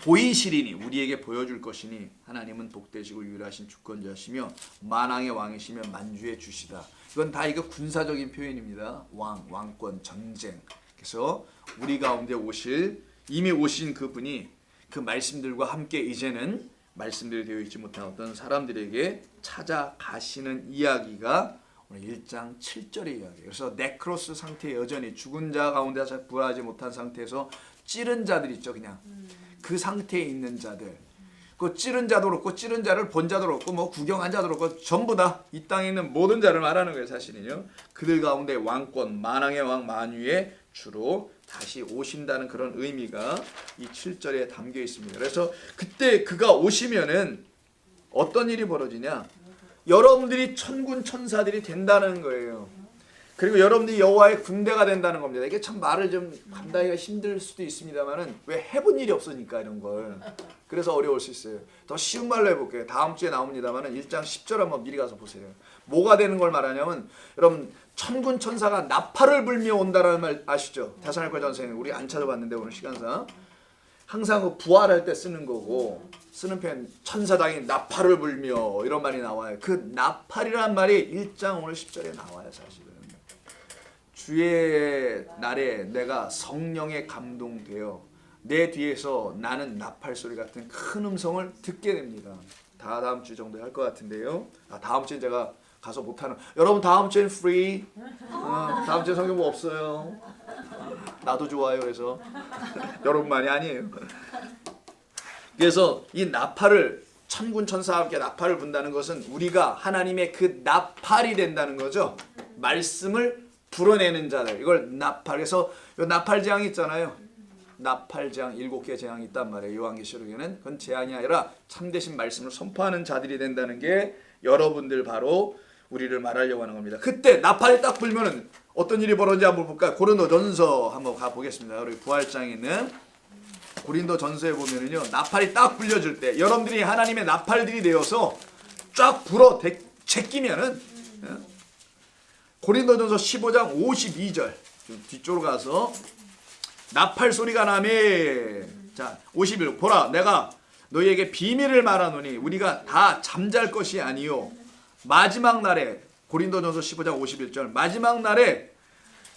A: 보이시리니 우리에게 보여줄 것이니 하나님은 복되시고 유일하신 주권자시며 만왕의 왕이시며 만주의 주시다. 이건 다 이거 군사적인 표현입니다. 왕권, 전쟁. 그래서 우리 가운데 이미 오신 그분이 그 말씀들과 함께 이제는 말씀들이 되어 있지 못한 어떤 사람들에게 찾아가시는 이야기가 오늘 1장 7절의 이야기예요. 그래서 네크로스 상태에 여전히 죽은 자 가운데서 부활하지 못한 상태에서 찌른 자들 있죠. 그냥 그 상태에 있는 자들, 그 찌른 자도 그렇고 찌른 자를 본 자도 그렇고 뭐 구경한 자도 그렇고 전부 다 이 땅에 있는 모든 자를 말하는 거예요. 사실은요. 그들 가운데 왕권, 만왕의 왕 만유의 주로 다시 오신다는 그런 의미가 이 7절에 담겨 있습니다. 그래서 그때 그가 오시면은 어떤 일이 벌어지냐? 여러분들이 천군 천사들이 된다는 거예요. 그리고 여러분들이 여호와의 군대가 된다는 겁니다. 이게 참 말을 좀 감당하기가 힘들 수도 있습니다만은 왜 해본 일이 없으니까 이런 걸. 그래서 어려울 수 있어요. 더 쉬운 말로 해볼게요. 다음 주에 나옵니다만은 1장 10절 한번 미리 가서 보세요. 뭐가 되는 걸 말하냐면 여러분 천군 천사가 나팔을 불며 온다라는 말 아시죠? 데살로니가 전서에 우리 안 찾아봤는데 오늘 시간상 항상 그 부활할 때 쓰는 거고 쓰는 표현 천사당이 나팔을 불며 이런 말이 나와요. 그 나팔이란 말이 1장 오늘 10절에 나와요. 사실은. 주의 날에 내가 성령에 감동되어 내 뒤에서 나는 나팔 소리 같은 큰 음성을 듣게 됩니다. 다음 주 정도에 할 것 같은데요. 다음 주에 제가 가서 못하는 여러분 다음 주엔 free. 다음 주에 성경 뭐 없어요. 나도 좋아요. 그래서 여러분만이 아니에요. 그래서 이 나팔을 천군 천사와 함께 나팔을 분다는 것은 우리가 하나님의 그 나팔이 된다는 거죠. 말씀을 불어내는 자들 이걸 나팔. 그래서 요 나팔 재앙이 있잖아요. 나팔 재앙 7개 재앙이 있단 말이에요. 요한계시록에는. 그건 재앙이 아니라 참되신 말씀을 선포하는 자들이 된다는 게 여러분들 바로 우리를 말하려고 하는 겁니다. 그때 나팔이 딱 불면은 어떤 일이 벌어지는지 한번 볼까요? 고린도전서 한번 가보겠습니다. 우리 부활장에 있는 고린도전서에 보면은요, 나팔이 딱 불려질 때 여러분들이 하나님의 나팔들이 되어서 쫙 불어 제끼면은, 고린도전서 15장 52절 좀 뒤쪽으로 가서 나팔 소리가 나매. 자, 51 보라 내가 너희에게 비밀을 말하노니 우리가 다 잠잘 것이 아니요 마지막 날에, 고린도전서 15장 51절, 마지막 날에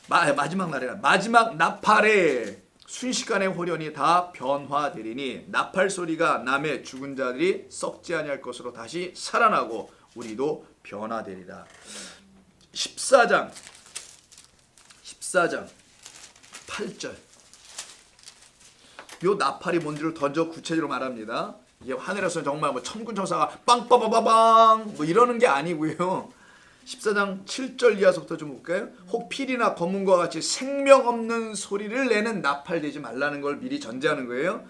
A: 마지막 나팔에 순식간에 호련이 다 변화되리니 나팔 소리가 남의 죽은 자들이 썩지 아니할 것으로 다시 살아나고 우리도 변화되리라. 14장 8절. 요 나팔이 뭔지를 더 구체적으로 말합니다. 이게 하늘에서 정말 뭐 천군 천사가 빵빠바바방 뭐 이러는 게 아니고요. 14장 7절 이하서부터 좀 볼까요? 혹 필이나 검은과 같이 생명 없는 소리를 내는 나팔 되지 말라는 걸 미리 전제하는 거예요.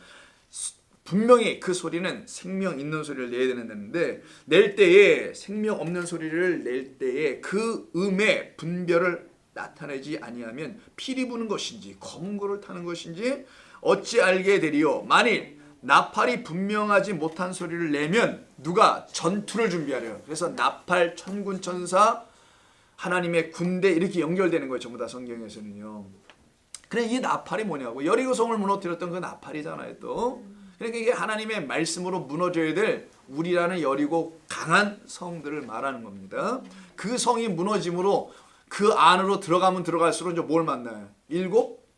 A: 분명히 그 소리는 생명 있는 소리를 내야 되는데, 낼 때에 생명 없는 소리를 낼 때에 그 음의 분별을 나타내지 아니하면 피리 부는 것인지 검은 고를 타는 것인지 어찌 알게 되리요. 만일 나팔이 분명하지 못한 소리를 내면 누가 전투를 준비하래요. 그래서 나팔, 천군 천사, 하나님의 군대 이렇게 연결되는 거예요. 전부 다 성경에서는요. 그래, 이 나팔이 뭐냐고. 여리고성을 무너뜨렸던 그 나팔이잖아요. 또 그러니까 이게 하나님의 말씀으로 무너져야 될 우리라는 여리고 강한 성들을 말하는 겁니다. 그 성이 무너짐으로 그 안으로 들어가면 들어갈수록 이제 뭘 만나요? 7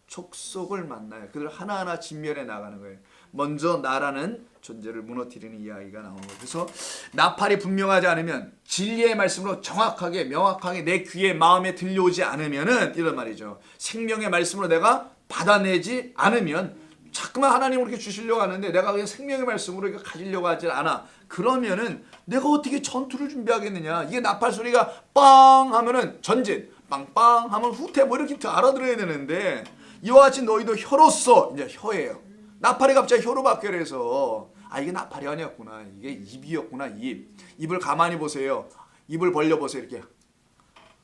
A: 족속을 만나요. 그들 하나하나 진멸해 나가는 거예요. 먼저 나라는 존재를 무너뜨리는 이야기가 나오는 거예요. 그래서 나팔이 분명하지 않으면, 진리의 말씀으로 정확하게 명확하게 내 귀에 마음에 들려오지 않으면은, 이런 말이죠. 생명의 말씀으로 내가 받아내지 않으면, 자꾸만 하나님 그렇게 주시려고 하는데 내가 그냥 생명의 말씀으로 이거 가지려고 하지 않아. 그러면은 내가 어떻게 전투를 준비하겠느냐. 이게 나팔 소리가 빵 하면은 전진, 빵빵 하면 후퇴 뭐 이렇게 알아들어야 되는데, 이와 같이 너희도 혀로써, 이제 혀예요. 나팔이 갑자기 혀로 바뀌어서 이게 나팔이 아니었구나. 이게 입이었구나. 입을 가만히 보세요. 입을 벌려보세요. 이렇게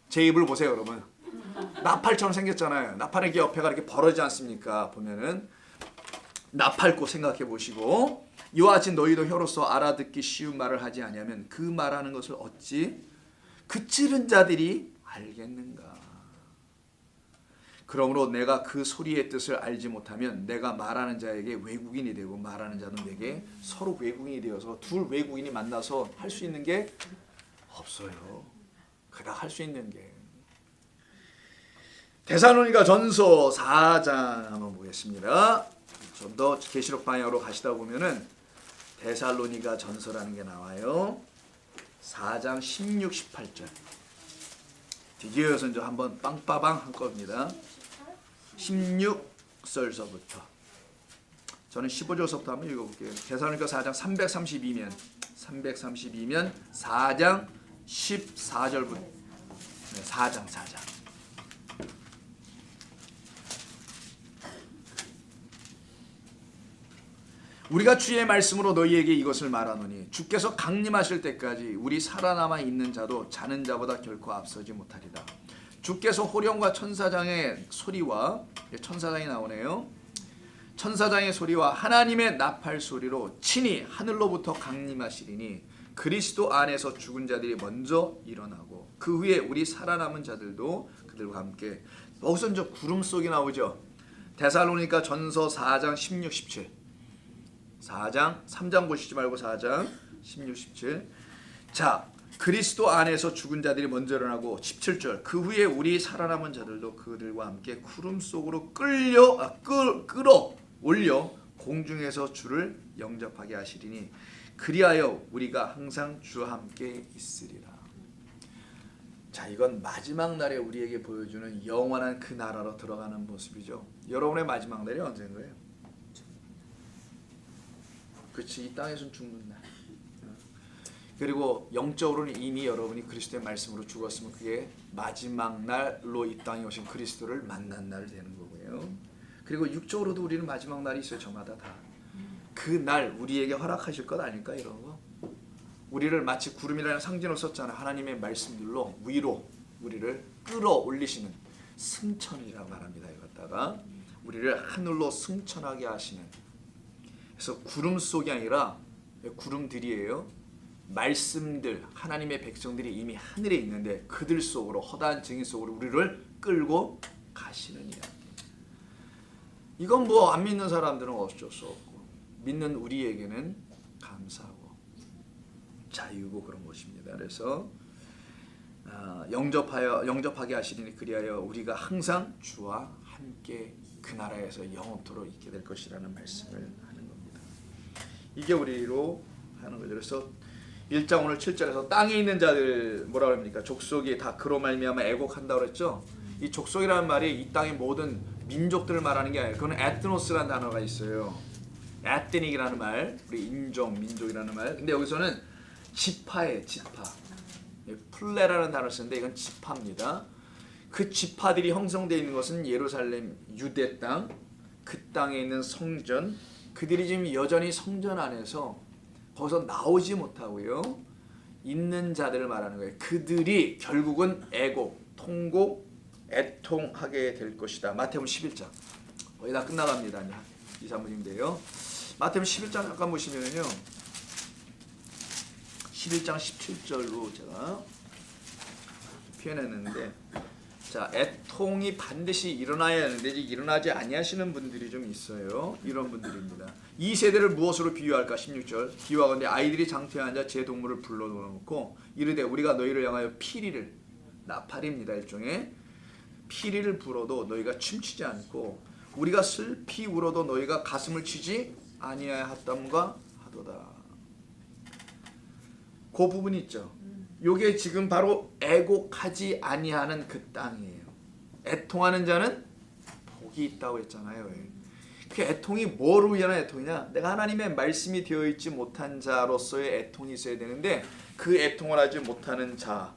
A: 제 입을 보세요. 여러분, 나팔처럼 생겼잖아요. 나팔의 옆에가 이렇게 벌어지지 않습니까? 보면은 나팔꽃 생각해 보시고, 이와 같이 너희도 혀로써 알아듣기 쉬운 말을 하지 아니하면 그 말하는 것을 어찌 그 찌른 자들이 알겠는가. 그러므로 내가 그 소리의 뜻을 알지 못하면 내가 말하는 자에게 외국인이 되고 말하는 자는 내게 서로 외국인이 되어서 둘 외국인이 만나서 할 수 있는 게 없어요. 그닥 할 수 있는 게. 데살로니가 전서 4장 한번 보겠습니다. 좀 더 계시록 방향으로 가시다 보면은 데살로니가 전서라는 게 나와요. 4장 16, 18절. 뒤집어서 이제 한번 빵빠방 할 겁니다. 16절서부터. 저는 15절서부터 한번 읽어볼게요. 데살로니가 4장 332면 4장 14절부터. 네, 4장. 우리가 주의 말씀으로 너희에게 이것을 말하노니 주께서 강림하실 때까지 우리 살아남아 있는 자도 자는 자보다 결코 앞서지 못하리라. 주께서 호령과 천사장의 소리와, 천사장이 나오네요. 천사장의 소리와 하나님의 나팔 소리로 친히 하늘로부터 강림하시리니 그리스도 안에서 죽은 자들이 먼저 일어나고 그 후에 우리 살아남은 자들도 그들과 함께. 여기서 이제 구름 속이 나오죠. 데살로니가 전서 4장 16, 17. 4장 3장 보시지 말고 4장 16, 17. 자, 그리스도 안에서 죽은 자들이 먼저 일어나고 17절. 그 후에 우리 살아남은 자들도 그들과 함께 구름 속으로 끌어 올려 공중에서 주를 영접하게 하시리니 그리하여 우리가 항상 주와 함께 있으리라. 자, 이건 마지막 날에 우리에게 보여주는 영원한 그 나라로 들어가는 모습이죠. 여러분의 마지막 날이 언제인 거예요? 그렇지, 이 땅에서는 죽는 날. 그리고 영적으로는 이미 여러분이 그리스도의 말씀으로 죽었으면 그게 마지막 날로 이 땅에 오신 그리스도를 만난 날 되는 거고요. 그리고 육적으로도 우리는 마지막 날이 있어요. 저마다 다. 그 날 우리에게 허락하실 것 아닐까 이런 거. 우리를 마치 구름이라는 상징을 썼잖아요. 하나님의 말씀들로 위로 우리를 끌어올리시는 승천이라고 말합니다. 이것다가 우리를 하늘로 승천하게 하시는. 그래서 구름 속이 아니라 구름들이에요. 말씀들, 하나님의 백성들이 이미 하늘에 있는데 그들 속으로, 허다한 증인 속으로 우리를 끌고 가시는 이야기. 이건 뭐 안 믿는 사람들은 어쩔 수 없고 믿는 우리에게는 감사하고 자유고 그런 것입니다. 그래서 영접하게 하시리니 그리하여 우리가 항상 주와 함께 그 나라에서 영원토록 있게 될 것이라는 말씀을 하는 겁니다. 이게 우리로 하는 거죠. 그래서 1장 오늘 7절에서 땅에 있는 자들 뭐라 그럽니까? 족속이 다 그로 말미암아 애곡한다고 그랬죠. 이 족속이라는 말이 이 땅의 모든 민족들을 말하는 게 아니에요. 그건 에트노스라는 단어가 있어요. 에트닉이라는 말, 우리 인종, 민족이라는 말. 근데 여기서는 지파예요, 지파. 플레라는 단어를 쓰는데 이건 지파입니다. 그 지파들이 형성되어 있는 것은 예루살렘 유대 땅, 그 땅에 있는 성전, 그들이 지금 여전히 성전 안에서 거기서 나오지 못하고요. 있는 자들을 말하는 거예요. 그들이 결국은 애곡, 통곡, 애통하게 될 것이다. 마태복음 11장. 거의 다 끝나갑니다. 2, 3분인데요. 마태복음 11장 잠깐 보시면요. 11장 17절로 제가 표현했는데, 자, 애통이 반드시 일어나야 하는데 일어나지 아니하시는 분들이 좀 있어요. 이런 분들입니다. 이 세대를 무엇으로 비유할까? 16절. 기와건대 아이들이 장터에 앉아 제 동물을 불러놓고 이르되 우리가 너희를 향하여 피리를, 나팔입니다. 일종의 피리를 불어도 너희가 춤추지 않고 우리가 슬피 울어도 너희가 가슴을 치지 아니하였담과 하도다. 그 부분 있죠. 요게 지금 바로 애곡하지 아니하는 그 땅이에요. 애통하는 자는 복이 있다고 했잖아요. 그 애통이 뭐로 위한 애통이냐? 내가 하나님의 말씀이 되어 있지 못한 자로서의 애통이 있어야 되는데 그 애통을 하지 못하는 자,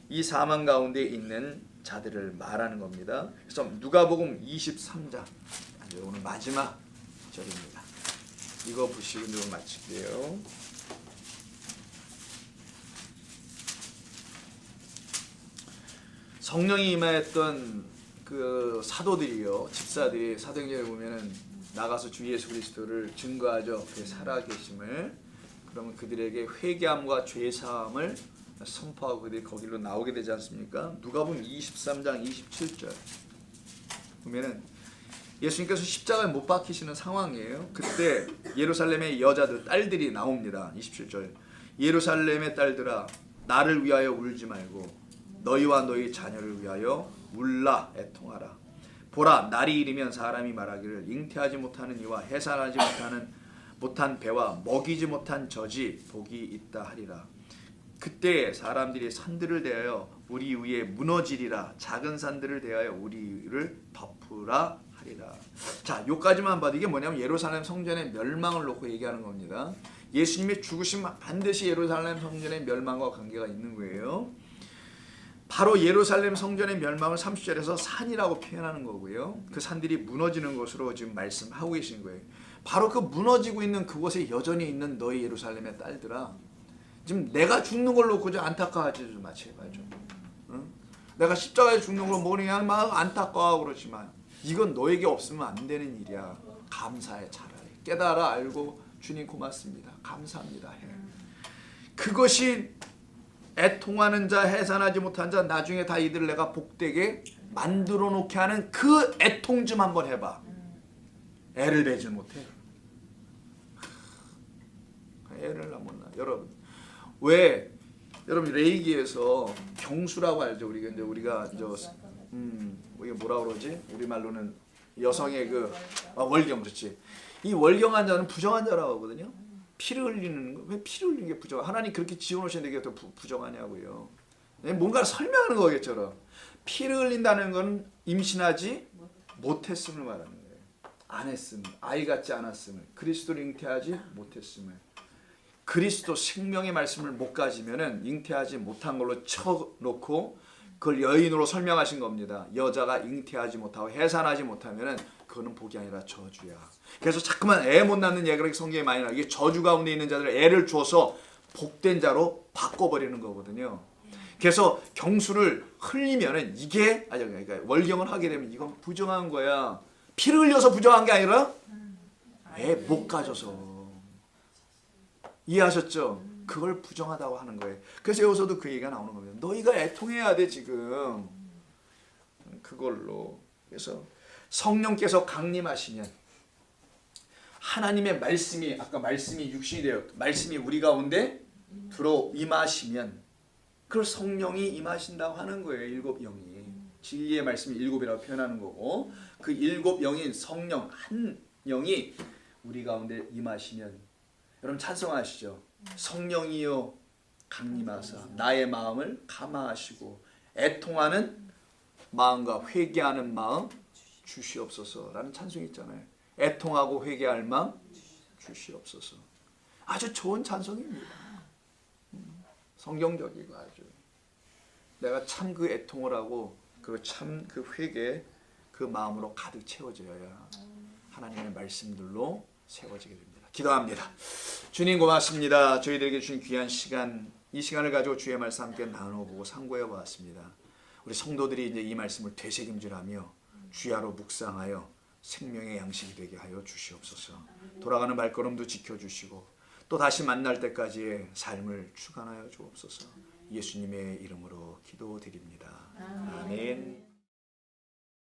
A: 이 사망 가운데 있는 자들을 말하는 겁니다. 그래서 누가복음 23장, 오늘 마지막 절입니다. 이거 보시고 좀 마칠게요. 성령이 임하였던 그 사도들이요, 집사들이 사도행전에 보면은 나가서 주 예수 그리스도를 증거하죠. 그의 살아계심을. 그러면 그들에게 회개함과 죄 사함을 선포하고 그들이 거기로 나오게 되지 않습니까? 누가복음 23장 27절 보면은 예수님께서 십자가에 못 박히시는 상황이에요. 그때 예루살렘의 여자들, 딸들이 나옵니다. 27절. 예루살렘의 딸들아, 나를 위하여 울지 말고 너희와 너희 자녀를 위하여 울라 애통하라. 보라, 날이 이르면 사람이 말하기를 잉태하지 못하는 이와 해산하지 못한 배와 먹이지 못한 젖이 복이 있다 하리라. 그때 사람들이 산들을 대하여 우리 위에 무너지리라. 작은 산들을 대하여 우리를 덮으라 하리라. 자, 요까지만 봐도 이게 뭐냐면 예루살렘 성전의 멸망을 놓고 얘기하는 겁니다. 예수님의 죽으심 반드시 예루살렘 성전의 멸망과 관계가 있는 거예요. 바로 예루살렘 성전의 멸망을 30절에서 산이라고 표현하는 거고요. 그 산들이 무너지는 것으로 지금 말씀하고 계신 거예요. 바로 그 무너지고 있는 그곳에 여전히 있는 너희 예루살렘의 딸들아, 지금 내가 죽는 걸로 놓고 안타까워하지 좀 마치해봐요. 응? 내가 십자가에 죽는 걸 모르냐 막 안타까워하고 그러지만 이건 너에게 없으면 안 되는 일이야. 감사해. 차라리 깨달아 알고 주님 고맙습니다. 감사합니다. 해. 그것이 애통하는 자, 해산하지 못한 자, 나중에 다 이들을 내가 복되게 만들어 놓게 하는 그 애통 좀 한번 해봐. 애를 내지 못해. 애를 못 나. 여러분, 왜 여러분 레이기에서 경수라고 알죠? 우리가 이게 뭐라 그러지? 우리 말로는 여성의 그 월경, 그렇지? 이 월경한 자는 부정한 자라고 하거든요. 피를 흘리는 거, 왜 피를 흘리는 게 부정? 하나님 그렇게 지어놓으셨는데 이게 더 부정하냐고요. 뭔가를 설명하는 거겠죠. 피를 흘린다는 건 임신하지 못했음을 말하는 거예요. 안 했음, 아이 같지 않았음을, 그리스도를 잉태하지 못했음을. 그리스도 생명의 말씀을 못 가지면은 잉태하지 못한 걸로 쳐놓고 그걸 여인으로 설명하신 겁니다. 여자가 잉태하지 못하고 해산하지 못하면은 그거는 복이 아니라 저주야. 그래서 자꾸만 애 못 낳는 얘기가 성경에 많이 나와. 이게 저주 가운데 있는 자들 애를 줘서 복된 자로 바꿔버리는 거거든요. 그래서 경수를 흘리면은 이게 그러니까 월경을 하게 되면 이건 부정한 거야. 피를 흘려서 부정한 게 아니라 애 못 가져서. 이해하셨죠? 그걸 부정하다고 하는 거예요. 그래서 여기서도 그 얘기가 나오는 겁니다. 너희가 애통해야 돼 지금. 그걸로. 그래서 성령께서 강림하시면 하나님의 말씀이 아까 말씀이 육신이 되어 말씀이 우리 가운데 들어 임하시면 그걸 성령이 임하신다고 하는 거예요. 일곱 영이. 진리의 말씀이 일곱이라고 표현하는 거고 그 일곱 영인 성령 한 영이 우리 가운데 임하시면 여러분 찬송하시죠. 성령이여 강림하사 나의 마음을 감화하시고 애통하는 마음과 회개하는 마음 주시옵소서라는 찬송이 있잖아요. 애통하고 회개할 마음 주시옵소서. 아주 좋은 찬송입니다. 성경적이고 아주 내가 참 그 애통을 하고 그 참 그 회개 그 마음으로 가득 채워져야 하나님의 말씀들로 세워지게 됩니다. 기도합니다. 주님 고맙습니다. 저희들에게 주신 귀한 시간 이 시간을 가지고 주의 말씀 함께 나눠보고 상고해 보았습니다. 우리 성도들이 이제 이 말씀을 되새김질하며 주야로 묵상하여 생명의 양식이 되게 하여 주시옵소서. 돌아가는 발걸음도 지켜주시고 또 다시 만날 때까지의 삶을 주관하여 주옵소서. 예수님의 이름으로 기도드립니다. 아멘.